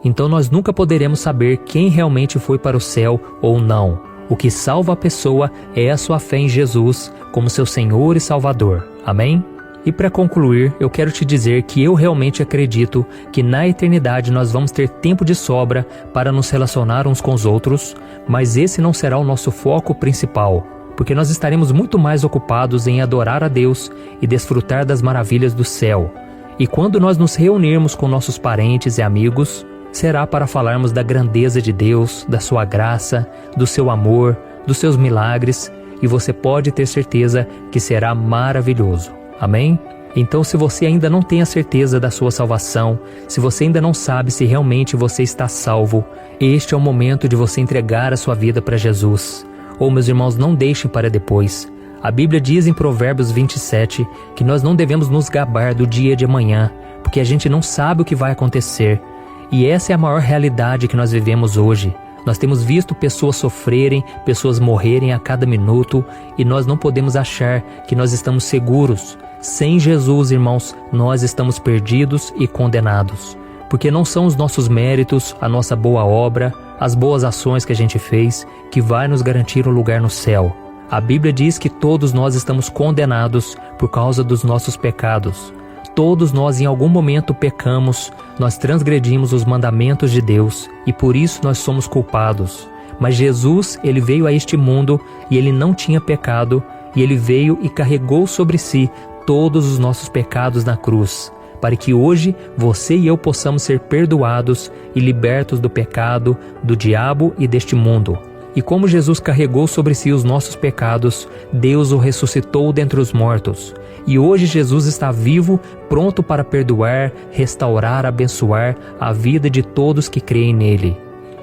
Então nós nunca poderemos saber quem realmente foi para o céu ou não. O que salva a pessoa é a sua fé em Jesus como seu Senhor e Salvador. Amém? E para concluir, eu quero te dizer que eu realmente acredito que na eternidade nós vamos ter tempo de sobra para nos relacionar uns com os outros, mas esse não será o nosso foco principal, porque nós estaremos muito mais ocupados em adorar a Deus e desfrutar das maravilhas do céu. E quando nós nos reunirmos com nossos parentes e amigos, será para falarmos da grandeza de Deus, da sua graça, do seu amor, dos seus milagres, e você pode ter certeza que será maravilhoso. Amém? Então, se você ainda não tem a certeza da sua salvação, se você ainda não sabe se realmente você está salvo, este é o momento de você entregar a sua vida para Jesus. Ou, meus irmãos, não deixem para depois. A Bíblia diz em Provérbios 27 que nós não devemos nos gabar do dia de amanhã, porque a gente não sabe o que vai acontecer. E essa é a maior realidade que nós vivemos hoje. Nós temos visto pessoas sofrerem, pessoas morrerem a cada minuto, e nós não podemos achar que nós estamos seguros. Sem Jesus, irmãos, nós estamos perdidos e condenados. Porque não são os nossos méritos, a nossa boa obra, as boas ações que a gente fez, que vai nos garantir um lugar no céu. A Bíblia diz que todos nós estamos condenados por causa dos nossos pecados. Todos nós em algum momento pecamos, nós transgredimos os mandamentos de Deus e por isso nós somos culpados. Mas Jesus, Ele veio a este mundo e Ele não tinha pecado e Ele veio e carregou sobre si todos os nossos pecados na cruz, para que hoje você e eu possamos ser perdoados e libertos do pecado, do diabo e deste mundo. E como Jesus carregou sobre si os nossos pecados, Deus o ressuscitou dentre os mortos. E hoje Jesus está vivo, pronto para perdoar, restaurar, abençoar a vida de todos que creem nele.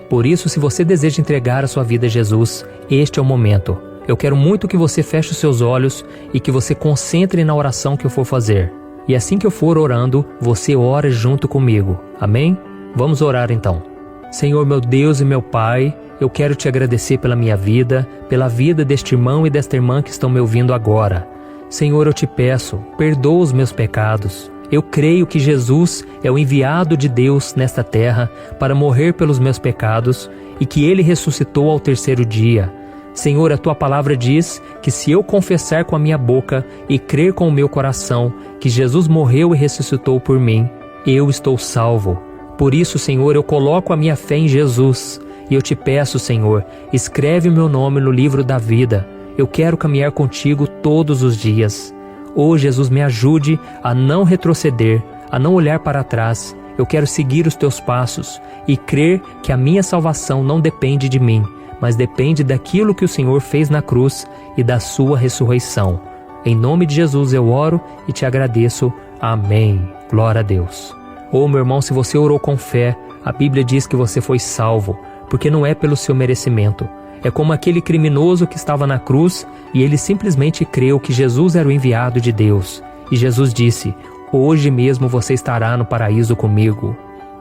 Por isso, se você deseja entregar a sua vida a Jesus, este é o momento. Eu quero muito que você feche os seus olhos e que você concentre na oração que eu for fazer. E assim que eu for orando, você ora junto comigo. Amém? Vamos orar então. Senhor, meu Deus e meu Pai, eu quero te agradecer pela minha vida, pela vida deste irmão e desta irmã que estão me ouvindo agora. Senhor, eu te peço, perdoa os meus pecados. Eu creio que Jesus é o enviado de Deus nesta terra para morrer pelos meus pecados e que Ele ressuscitou ao terceiro dia. Senhor, a Tua palavra diz que se eu confessar com a minha boca e crer com o meu coração que Jesus morreu e ressuscitou por mim, eu estou salvo. Por isso, Senhor, eu coloco a minha fé em Jesus E eu te peço, Senhor, escreve o meu nome no livro da vida. Eu quero caminhar contigo todos os dias. Oh, Jesus, me ajude a não retroceder, a não olhar para trás. Eu quero seguir os teus passos e crer que a minha salvação não depende de mim, mas depende daquilo que o Senhor fez na cruz e da sua ressurreição. Em nome de Jesus eu oro e te agradeço. Amém. Glória a Deus. Oh, meu irmão, se você orou com fé, a Bíblia diz que você foi salvo, porque não é pelo seu merecimento. É como aquele criminoso que estava na cruz e ele simplesmente creu que Jesus era o enviado de Deus. E Jesus disse: hoje mesmo você estará no paraíso comigo.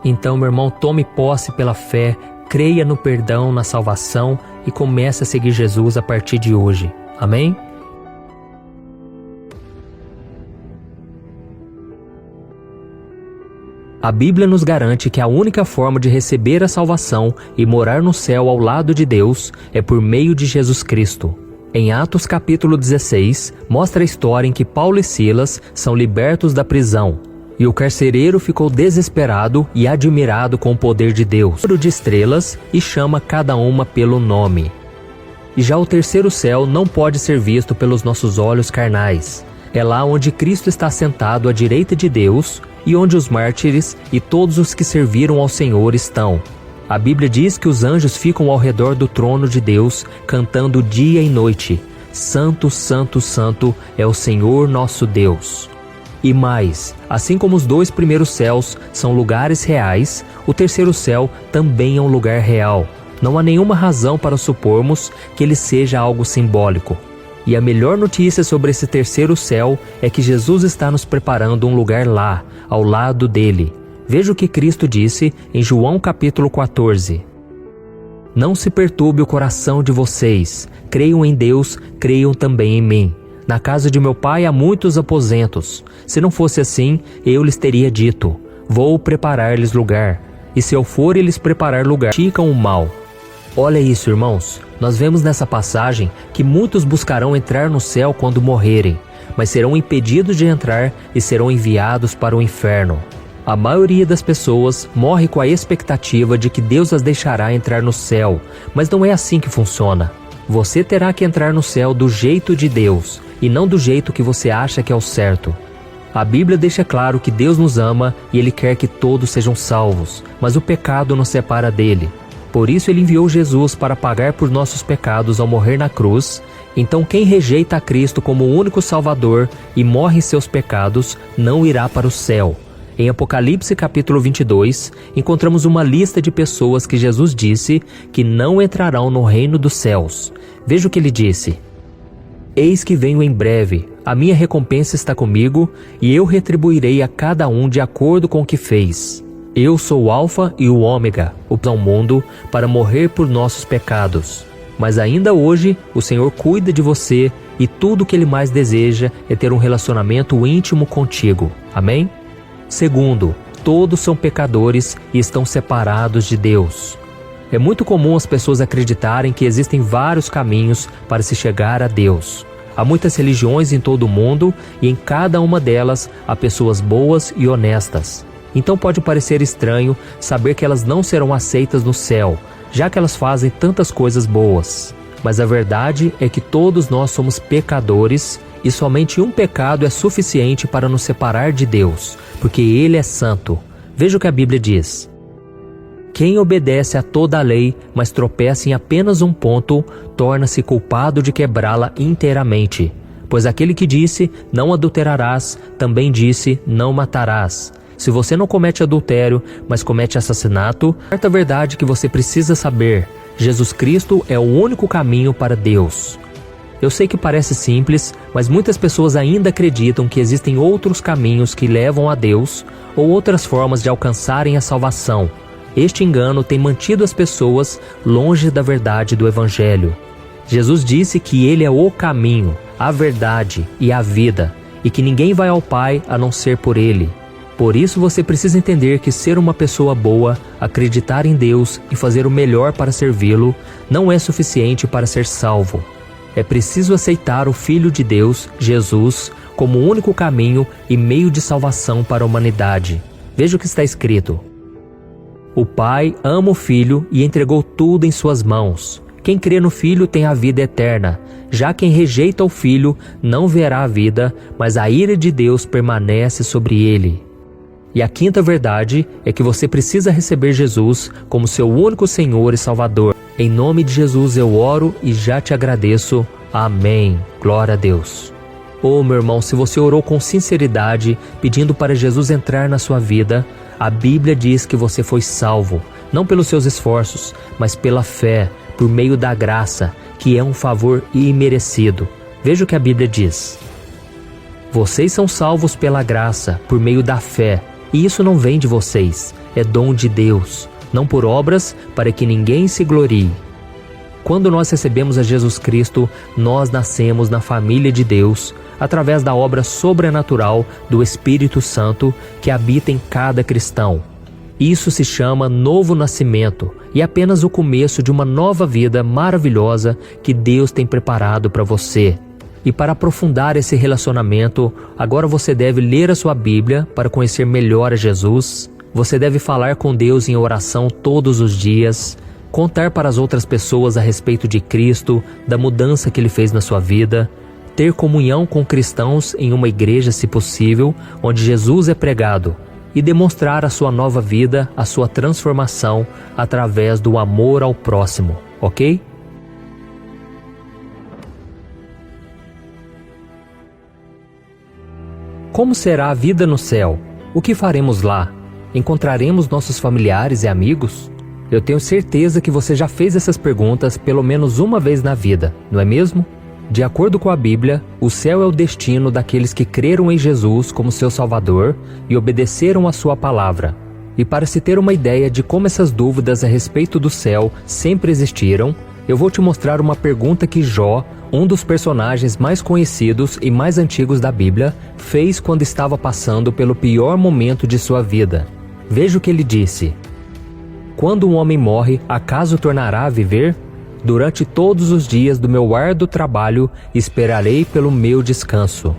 Então, meu irmão, tome posse pela fé, creia no perdão, na salvação e comece a seguir Jesus a partir de hoje. Amém? A Bíblia nos garante que a única forma de receber a salvação e morar no céu ao lado de Deus é por meio de Jesus Cristo. Em Atos capítulo 16, mostra a história em que Paulo e Silas são libertos da prisão, e o carcereiro ficou desesperado e admirado com o poder de Deus, de estrelas, e chama cada uma pelo nome. E já o terceiro céu não pode ser visto pelos nossos olhos carnais. É lá onde Cristo está sentado à direita de Deus e onde os mártires e todos os que serviram ao Senhor estão. A Bíblia diz que os anjos ficam ao redor do trono de Deus, cantando dia e noite: Santo, Santo, Santo é o Senhor nosso Deus. E mais, assim como os 2 primeiros céus são lugares reais, o terceiro céu também é um lugar real. Não há nenhuma razão para supormos que ele seja algo simbólico. E a melhor notícia sobre esse terceiro céu é que Jesus está nos preparando um lugar lá, ao lado dele. Veja o que Cristo disse em João capítulo 14. Não se perturbe o coração de vocês. Creiam em Deus, creiam também em mim. Na casa de meu pai há muitos aposentos. Se não fosse assim, eu lhes teria dito: vou preparar-lhes lugar. E se eu for e lhes preparar lugar, praticam o mal. Olha isso, irmãos. Nós vemos nessa passagem que muitos buscarão entrar no céu quando morrerem, mas serão impedidos de entrar e serão enviados para o inferno. A maioria das pessoas morre com a expectativa de que Deus as deixará entrar no céu, mas não é assim que funciona. Você terá que entrar no céu do jeito de Deus, e não do jeito que você acha que é o certo. A Bíblia deixa claro que Deus nos ama e Ele quer que todos sejam salvos, mas o pecado nos separa dele. Por isso Ele enviou Jesus para pagar por nossos pecados ao morrer na cruz. Então quem rejeita a Cristo como o único Salvador e morre em seus pecados, não irá para o céu. Em Apocalipse capítulo 22, encontramos uma lista de pessoas que Jesus disse que não entrarão no reino dos céus. Veja o que ele disse: Eis que venho em breve, a minha recompensa está comigo, e eu retribuirei a cada um de acordo com o que fez. Eu sou o Alfa e o Ômega, o ao mundo, para morrer por nossos pecados. Mas ainda hoje, o Senhor cuida de você, e tudo o que Ele mais deseja é ter um relacionamento íntimo contigo. Amém? Segundo, todos são pecadores e estão separados de Deus. É muito comum as pessoas acreditarem que existem vários caminhos para se chegar a Deus. Há muitas religiões em todo o mundo e em cada uma delas há pessoas boas e honestas. Então pode parecer estranho saber que elas não serão aceitas no céu, já que elas fazem tantas coisas boas. Mas a verdade é que todos nós somos pecadores e somente um pecado é suficiente para nos separar de Deus, porque Ele é santo. Veja o que a Bíblia diz: Quem obedece a toda a lei, mas tropeça em apenas um ponto, torna-se culpado de quebrá-la inteiramente. Pois aquele que disse, não adulterarás, também disse, não matarás. Se você não comete adultério, mas comete assassinato, certa verdade que você precisa saber: Jesus Cristo é o único caminho para Deus. Eu sei que parece simples, mas muitas pessoas ainda acreditam que existem outros caminhos que levam a Deus ou outras formas de alcançarem a salvação. Este engano tem mantido as pessoas longe da verdade do Evangelho. Jesus disse que Ele é o caminho, a verdade e a vida, e que ninguém vai ao Pai a não ser por Ele. Por isso você precisa entender que ser uma pessoa boa, acreditar em Deus e fazer o melhor para servi-lo, não é suficiente para ser salvo. É preciso aceitar o Filho de Deus, Jesus, como o único caminho e meio de salvação para a humanidade. Veja o que está escrito: O Pai ama o Filho e entregou tudo em suas mãos. Quem crê no Filho tem a vida eterna. Já quem rejeita o Filho não verá a vida, mas a ira de Deus permanece sobre ele. E a quinta verdade é que você precisa receber Jesus como seu único Senhor e Salvador. Em nome de Jesus eu oro e já te agradeço. Amém. Glória a Deus. Meu irmão, se você orou com sinceridade, pedindo para Jesus entrar na sua vida, a Bíblia diz que você foi salvo, não pelos seus esforços, mas pela fé, por meio da graça, que é um favor imerecido. Veja o que a Bíblia diz. Vocês são salvos pela graça, por meio da fé, e isso não vem de vocês, é dom de Deus, não por obras, para que ninguém se glorie. Quando nós recebemos a Jesus Cristo, nós nascemos na família de Deus, através da obra sobrenatural do Espírito Santo que habita em cada cristão. Isso se chama novo nascimento e é apenas o começo de uma nova vida maravilhosa que Deus tem preparado para você. E para aprofundar esse relacionamento, agora você deve ler a sua Bíblia para conhecer melhor a Jesus. Você deve falar com Deus em oração todos os dias, contar para as outras pessoas a respeito de Cristo, da mudança que Ele fez na sua vida, ter comunhão com cristãos em uma igreja, se possível, onde Jesus é pregado, e demonstrar a sua nova vida, a sua transformação, através do amor ao próximo, ok? Como será a vida no céu? O que faremos lá? Encontraremos nossos familiares e amigos? Eu tenho certeza que você já fez essas perguntas pelo menos uma vez na vida, não é mesmo? De acordo com a Bíblia, o céu é o destino daqueles que creram em Jesus como seu Salvador e obedeceram a sua palavra. E para se ter uma ideia de como essas dúvidas a respeito do céu sempre existiram, eu vou te mostrar uma pergunta que Jó, um dos personagens mais conhecidos e mais antigos da Bíblia, fez quando estava passando pelo pior momento de sua vida. Veja o que ele disse. Quando um homem morre, acaso tornará a viver? Durante todos os dias do meu árduo trabalho, esperarei pelo meu descanso.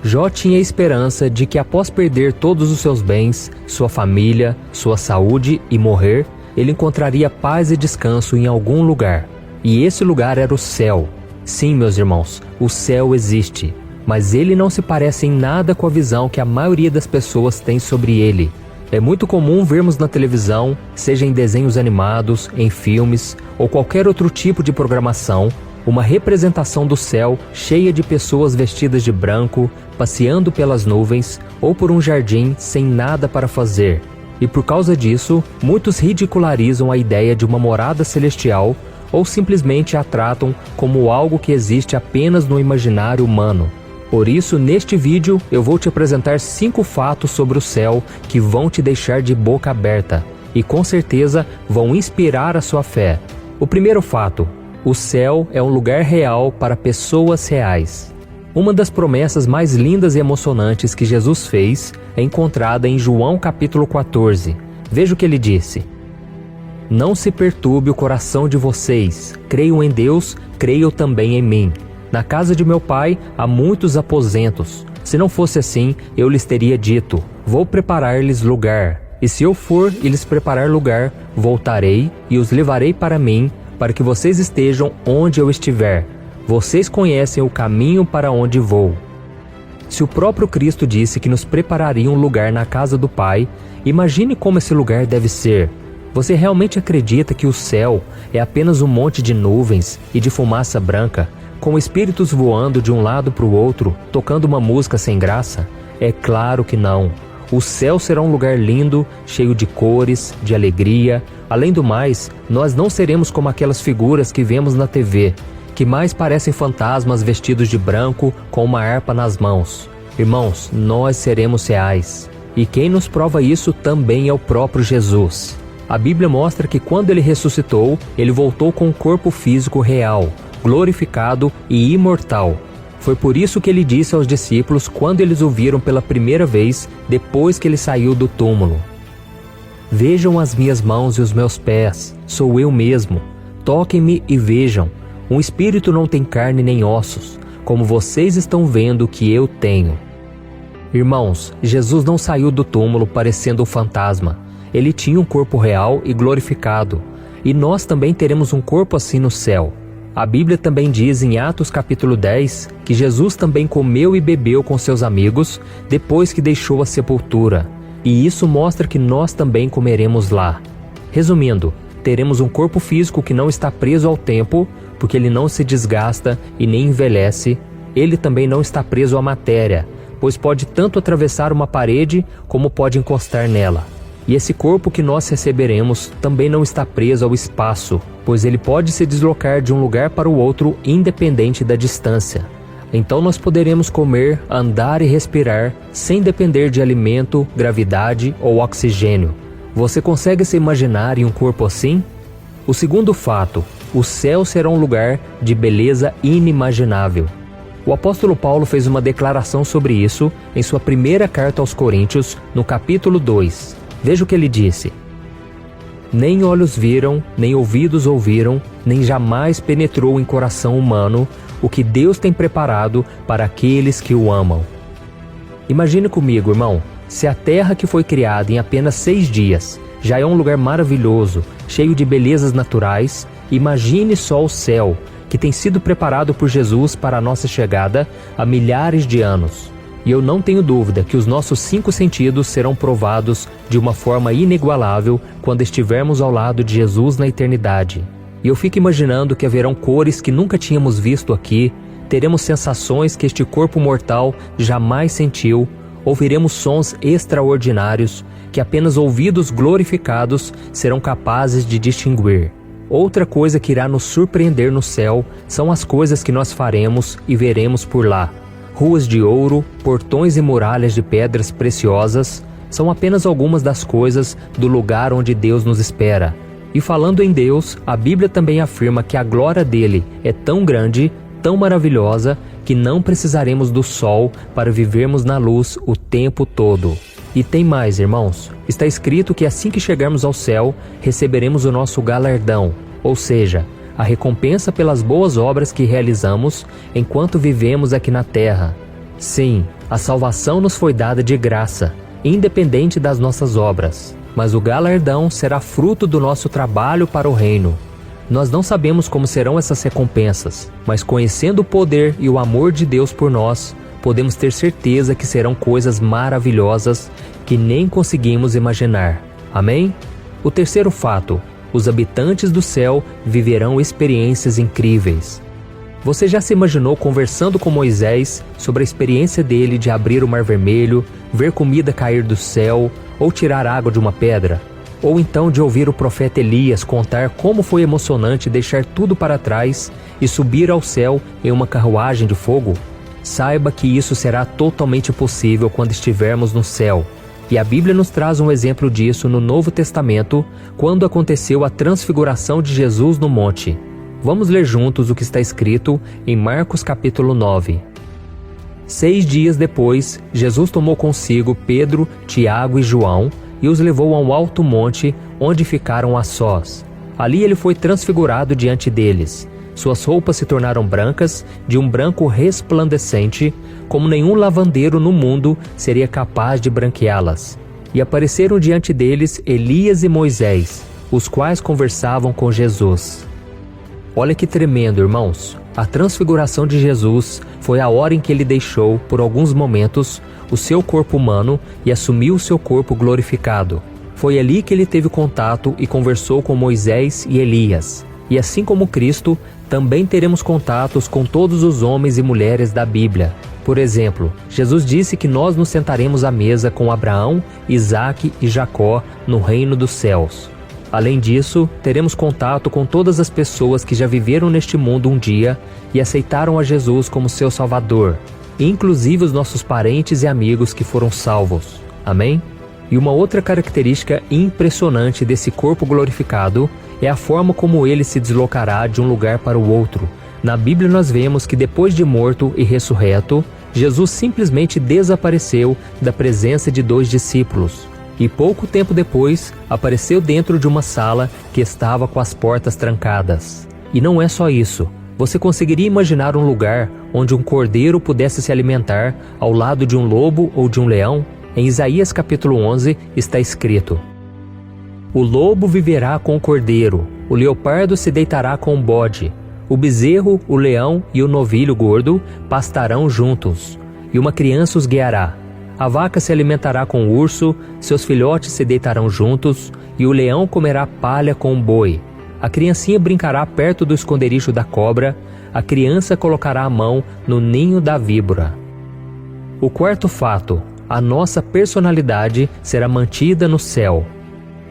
Jó tinha esperança de que após perder todos os seus bens, sua família, sua saúde e morrer, ele encontraria paz e descanso em algum lugar. E esse lugar era o céu. Sim, meus irmãos, o céu existe, mas ele não se parece em nada com a visão que a maioria das pessoas tem sobre ele. É muito comum vermos na televisão, seja em desenhos animados, em filmes ou qualquer outro tipo de programação, uma representação do céu cheia de pessoas vestidas de branco, passeando pelas nuvens ou por um jardim sem nada para fazer. E por causa disso, muitos ridicularizam a ideia de uma morada celestial ou simplesmente a tratam como algo que existe apenas no imaginário humano. Por isso, neste vídeo, eu vou te apresentar 5 fatos sobre o céu que vão te deixar de boca aberta e com certeza vão inspirar a sua fé. O primeiro fato: o céu é um lugar real para pessoas reais. Uma das promessas mais lindas e emocionantes que Jesus fez é encontrada em João capítulo 14. Veja o que ele disse. Não se perturbe o coração de vocês. Creiam em Deus, creiam também em mim. Na casa de meu pai há muitos aposentos. Se não fosse assim, eu lhes teria dito, vou preparar-lhes lugar. E se eu for e lhes preparar lugar, voltarei e os levarei para mim, para que vocês estejam onde eu estiver. Vocês conhecem o caminho para onde vou. Se o próprio Cristo disse que nos prepararia um lugar na casa do Pai, imagine como esse lugar deve ser. Você realmente acredita que o céu é apenas um monte de nuvens e de fumaça branca, com espíritos voando de um lado para o outro, tocando uma música sem graça? É claro que não. O céu será um lugar lindo, cheio de cores, de alegria. Além do mais, nós não seremos como aquelas figuras que vemos na TV, que mais parecem fantasmas vestidos de branco com uma harpa nas mãos. Irmãos, nós seremos reais. E quem nos prova isso também é o próprio Jesus. A Bíblia mostra que quando ele ressuscitou, ele voltou com um corpo físico real, glorificado e imortal. Foi por isso que ele disse aos discípulos quando eles o viram pela primeira vez, depois que ele saiu do túmulo: Vejam as minhas mãos e os meus pés, sou eu mesmo. Toquem-me e vejam. Um espírito não tem carne nem ossos, como vocês estão vendo que eu tenho. Irmãos, Jesus não saiu do túmulo parecendo um fantasma. ele tinha um corpo real e glorificado, e nós também teremos um corpo assim no céu. A Bíblia também diz em Atos capítulo 10 que Jesus também comeu e bebeu com seus amigos depois que deixou a sepultura, e isso mostra que nós também comeremos lá. Resumindo, teremos um corpo físico que não está preso ao tempo, porque ele não se desgasta e nem envelhece. Ele também não está preso à matéria, pois pode tanto atravessar uma parede como pode encostar nela. E esse corpo que nós receberemos também não está preso ao espaço, pois ele pode se deslocar de um lugar para o outro independente da distância. Então nós poderemos comer, andar e respirar sem depender de alimento, gravidade ou oxigênio. Você consegue se imaginar em um corpo assim? O segundo fato, o céu será um lugar de beleza inimaginável. O apóstolo Paulo fez uma declaração sobre isso em sua primeira carta aos Coríntios, no capítulo 2. Veja o que ele disse: nem olhos viram, nem ouvidos ouviram, nem jamais penetrou em coração humano o que Deus tem preparado para aqueles que o amam. Imagine comigo, irmão, se a terra que foi criada em apenas 6 dias já é um lugar maravilhoso, cheio de belezas naturais, imagine só o céu, que tem sido preparado por Jesus para a nossa chegada há milhares de anos. E eu não tenho dúvida que os nossos 5 sentidos serão provados de uma forma inigualável quando estivermos ao lado de Jesus na eternidade. E eu fico imaginando que haverão cores que nunca tínhamos visto aqui, teremos sensações que este corpo mortal jamais sentiu, ouviremos sons extraordinários que apenas ouvidos glorificados serão capazes de distinguir. Outra coisa que irá nos surpreender no céu são as coisas que nós faremos e veremos por lá. Ruas de ouro, portões e muralhas de pedras preciosas são apenas algumas das coisas do lugar onde Deus nos espera. E falando em Deus, a Bíblia também afirma que a glória dele é tão grande, tão maravilhosa, que não precisaremos do sol para vivermos na luz o tempo todo. E tem mais, irmãos. Está escrito que assim que chegarmos ao céu, receberemos o nosso galardão, ou seja, a recompensa pelas boas obras que realizamos enquanto vivemos aqui na terra. Sim, a salvação nos foi dada de graça, independente das nossas obras, mas o galardão será fruto do nosso trabalho para o reino. Nós não sabemos como serão essas recompensas, mas conhecendo o poder e o amor de Deus por nós, podemos ter certeza que serão coisas maravilhosas que nem conseguimos imaginar. Amém? O terceiro fato: os habitantes do céu viverão experiências incríveis. Você já se imaginou conversando com Moisés sobre a experiência dele de abrir o Mar Vermelho, ver comida cair do céu ou tirar água de uma pedra? Ou então de ouvir o profeta Elias contar como foi emocionante deixar tudo para trás e subir ao céu em uma carruagem de fogo? Saiba que isso será totalmente possível quando estivermos no céu. E a Bíblia nos traz um exemplo disso no Novo Testamento, quando aconteceu a transfiguração de Jesus no monte. Vamos ler juntos o que está escrito em Marcos capítulo 9. 6 dias depois, Jesus tomou consigo Pedro, Tiago e João e os levou a um alto monte, onde ficaram a sós. Ali ele foi transfigurado diante deles. Suas roupas se tornaram brancas, de um branco resplandecente, como nenhum lavandeiro no mundo seria capaz de branqueá-las. E apareceram diante deles Elias e Moisés, os quais conversavam com Jesus. Olha que tremendo, irmãos! A transfiguração de Jesus foi a hora em que ele deixou, por alguns momentos, o seu corpo humano e assumiu o seu corpo glorificado. Foi ali que ele teve contato e conversou com Moisés e Elias. E assim como Cristo, também teremos contatos com todos os homens e mulheres da Bíblia. Por exemplo, Jesus disse que nós nos sentaremos à mesa com Abraão, Isaque e Jacó no reino dos céus. Além disso, teremos contato com todas as pessoas que já viveram neste mundo um dia e aceitaram a Jesus como seu Salvador, inclusive os nossos parentes e amigos que foram salvos. Amém? E uma outra característica impressionante desse corpo glorificado é a forma como ele se deslocará de um lugar para o outro. Na Bíblia nós vemos que depois de morto e ressurreto, Jesus simplesmente desapareceu da presença de 2 discípulos. E pouco tempo depois, apareceu dentro de uma sala que estava com as portas trancadas. E não é só isso. Você conseguiria imaginar um lugar onde um cordeiro pudesse se alimentar ao lado de um lobo ou de um leão? Em Isaías capítulo 11 está escrito: O lobo viverá com o cordeiro, o leopardo se deitará com o bode, o bezerro, o leão e o novilho gordo pastarão juntos, e uma criança os guiará. A vaca se alimentará com o urso, seus filhotes se deitarão juntos, e o leão comerá palha com o boi. A criancinha brincará perto do esconderijo da cobra, a criança colocará a mão no ninho da víbora. O quarto fato: a nossa personalidade será mantida no céu.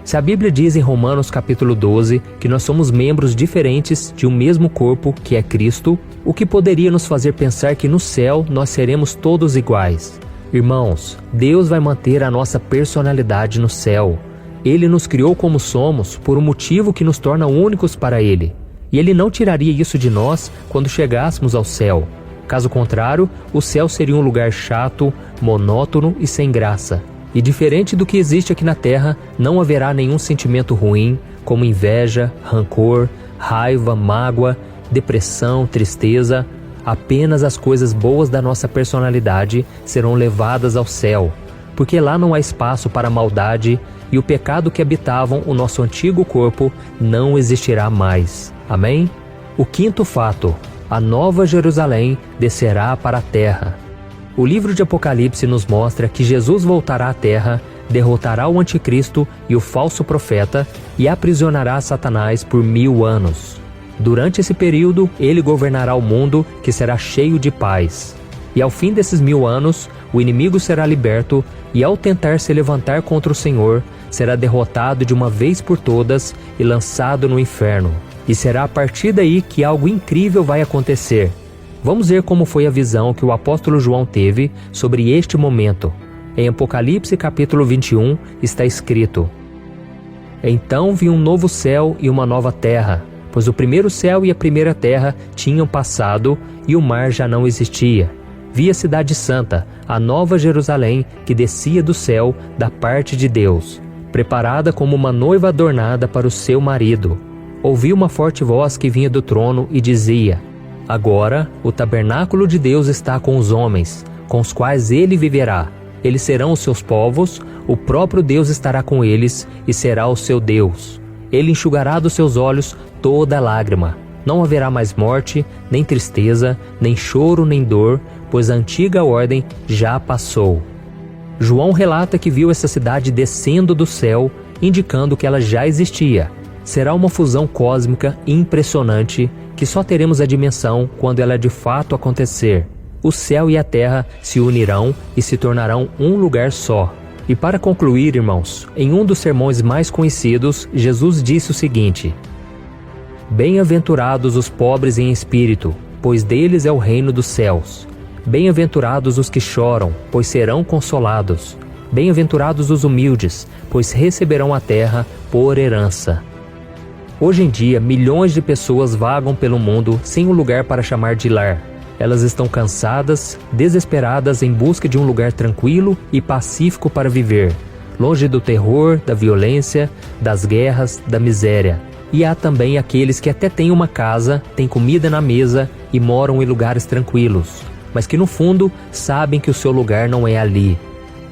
Se a Bíblia diz em Romanos capítulo 12 que nós somos membros diferentes de um mesmo corpo, que é Cristo, o que poderia nos fazer pensar que no céu nós seremos todos iguais? Irmãos, Deus vai manter a nossa personalidade no céu. Ele nos criou como somos por um motivo que nos torna únicos para Ele. E Ele não tiraria isso de nós quando chegássemos ao céu. Caso contrário, o céu seria um lugar chato, monótono e sem graça. E diferente do que existe aqui na terra, não haverá nenhum sentimento ruim, como inveja, rancor, raiva, mágoa, depressão, tristeza. Apenas as coisas boas da nossa personalidade serão levadas ao céu, porque lá não há espaço para a maldade e o pecado que habitavam o nosso antigo corpo não existirá mais. Amém? O quinto fato: a nova Jerusalém descerá para a terra. O livro de Apocalipse nos mostra que Jesus voltará à terra, derrotará o anticristo e o falso profeta e aprisionará Satanás por 1000 anos. Durante esse período, ele governará o mundo, que será cheio de paz. E ao fim desses 1000 anos, o inimigo será liberto e, ao tentar se levantar contra o Senhor, será derrotado de uma vez por todas e lançado no inferno. E será a partir daí que algo incrível vai acontecer. Vamos ver como foi a visão que o apóstolo João teve sobre este momento. Em Apocalipse capítulo 21 está escrito: Então vi um novo céu e uma nova terra, pois o primeiro céu e a primeira terra tinham passado e o mar já não existia. Vi a cidade santa, a nova Jerusalém, que descia do céu da parte de Deus, preparada como uma noiva adornada para o seu marido. Ouvi uma forte voz que vinha do trono e dizia: Agora o tabernáculo de Deus está com os homens, com os quais ele viverá. Eles serão os seus povos, o próprio Deus estará com eles e será o seu Deus. Ele enxugará dos seus olhos toda lágrima. Não haverá mais morte, nem tristeza, nem choro, nem dor, pois a antiga ordem já passou. João relata que viu essa cidade descendo do céu, indicando que ela já existia. Será uma fusão cósmica impressionante que só teremos a dimensão quando ela de fato acontecer. O céu e a terra se unirão e se tornarão um lugar só. E para concluir, irmãos, em um dos sermões mais conhecidos, Jesus disse o seguinte: Bem-aventurados os pobres em espírito, pois deles é o reino dos céus. Bem-aventurados os que choram, pois serão consolados. Bem-aventurados os humildes, pois receberão a terra por herança. Hoje em dia, milhões de pessoas vagam pelo mundo sem um lugar para chamar de lar. Elas estão cansadas, desesperadas em busca de um lugar tranquilo e pacífico para viver, longe do terror, da violência, das guerras, da miséria. E há também aqueles que até têm uma casa, têm comida na mesa e moram em lugares tranquilos, mas que no fundo sabem que o seu lugar não é ali.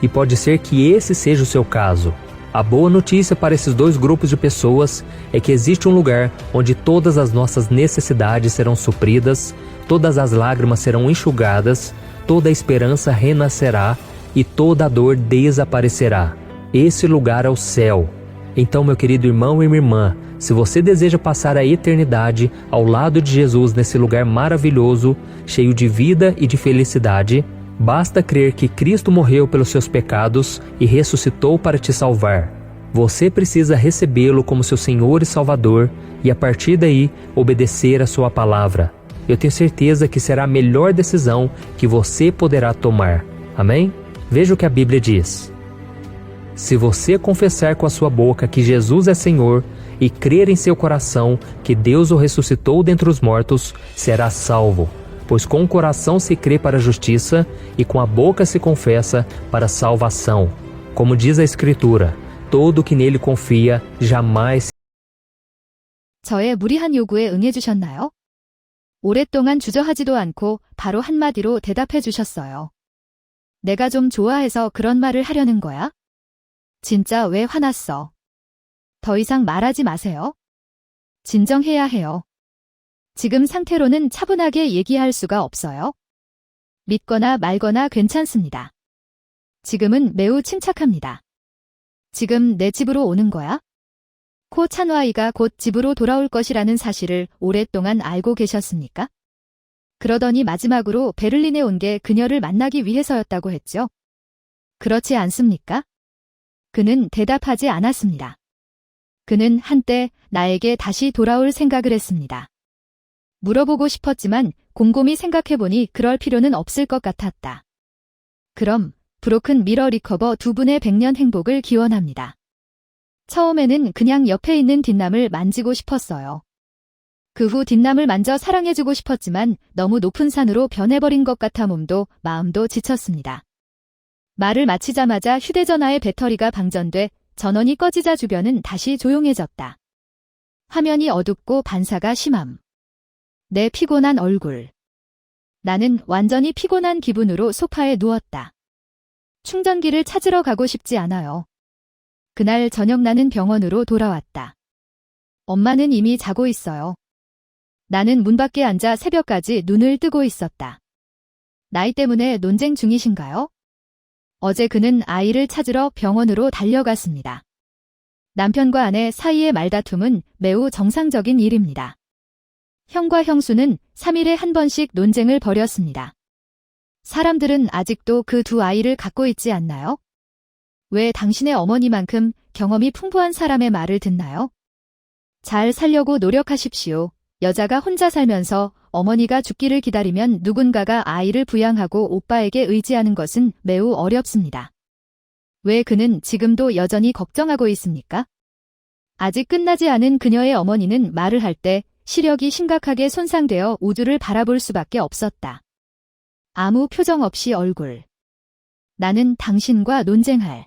E pode ser que esse seja o seu caso. A boa notícia para esses dois grupos de pessoas é que existe um lugar onde todas as nossas necessidades serão supridas, todas as lágrimas serão enxugadas, toda a esperança renascerá e toda a dor desaparecerá. Esse lugar é o céu. Então, meu querido irmão e minha irmã, se você deseja passar a eternidade ao lado de Jesus nesse lugar maravilhoso, cheio de vida e de felicidade, basta crer que Cristo morreu pelos seus pecados e ressuscitou para te salvar. Você precisa recebê-lo como seu Senhor e Salvador e, a partir daí, obedecer a sua palavra. Eu tenho certeza que será a melhor decisão que você poderá tomar. Amém? Veja o que a Bíblia diz. Se você confessar com a sua boca que Jesus é Senhor e crer em seu coração que Deus o ressuscitou dentre os mortos, será salvo. Pois com o coração se crê para a justiça e com a boca se confessa para a salvação. Como diz a Escritura, todo que nele confia jamais. 저의 무리한 요구에 응해주셨나요? 오랫동안 주저하지도 않고 바로 한마디로 대답해 주셨어요. 내가 좀 좋아해서 그런 말을 하려는 거야? 진짜 왜 화났어? 더 이상 말하지 마세요. 진정해야 해요. 지금 상태로는 차분하게 얘기할 수가 없어요. 믿거나 말거나 괜찮습니다. 지금은 매우 침착합니다. 지금 내 집으로 오는 거야? 코 찬화이가 곧 집으로 돌아올 것이라는 사실을 오랫동안 알고 계셨습니까? 그러더니 마지막으로 베를린에 온 게 그녀를 만나기 위해서였다고 했죠. 그렇지 않습니까? 그는 대답하지 않았습니다. 그는 한때 나에게 다시 돌아올 생각을 했습니다. 물어보고 싶었지만 곰곰이 생각해보니 그럴 필요는 없을 것 같았다. 그럼 브로큰 미러 리커버 두 분의 100년 행복을 기원합니다. 처음에는 그냥 옆에 있는 뒷남을 만지고 싶었어요. 그 후 뒷남을 만져 사랑해주고 싶었지만 너무 높은 산으로 변해버린 것 같아 몸도 마음도 지쳤습니다. 말을 마치자마자 휴대전화의 배터리가 방전돼 전원이 꺼지자 주변은 다시 조용해졌다. 화면이 어둡고 반사가 심함. 내 피곤한 얼굴. 나는 완전히 피곤한 기분으로 소파에 누웠다. 충전기를 찾으러 가고 싶지 않아요. 그날 저녁 나는 병원으로 돌아왔다. 엄마는 이미 자고 있어요. 나는 문 밖에 앉아 새벽까지 눈을 뜨고 있었다. 나이 때문에 논쟁 중이신가요? 어제 그는 아이를 찾으러 병원으로 달려갔습니다. 남편과 아내 사이의 말다툼은 매우 정상적인 일입니다. 형과 형수는 3일에 한 번씩 논쟁을 벌였습니다. 사람들은 아직도 그 두 아이를 갖고 있지 않나요? 왜 당신의 어머니만큼 경험이 풍부한 사람의 말을 듣나요? 잘 살려고 노력하십시오. 여자가 혼자 살면서 어머니가 죽기를 기다리면 누군가가 아이를 부양하고 오빠에게 의지하는 것은 매우 어렵습니다. 왜 그는 지금도 여전히 걱정하고 있습니까? 아직 끝나지 않은 그녀의 어머니는 말을 할 때 시력이 심각하게 손상되어 우주를 바라볼 수밖에 없었다. 아무 표정 없이 얼굴. 나는 당신과 논쟁할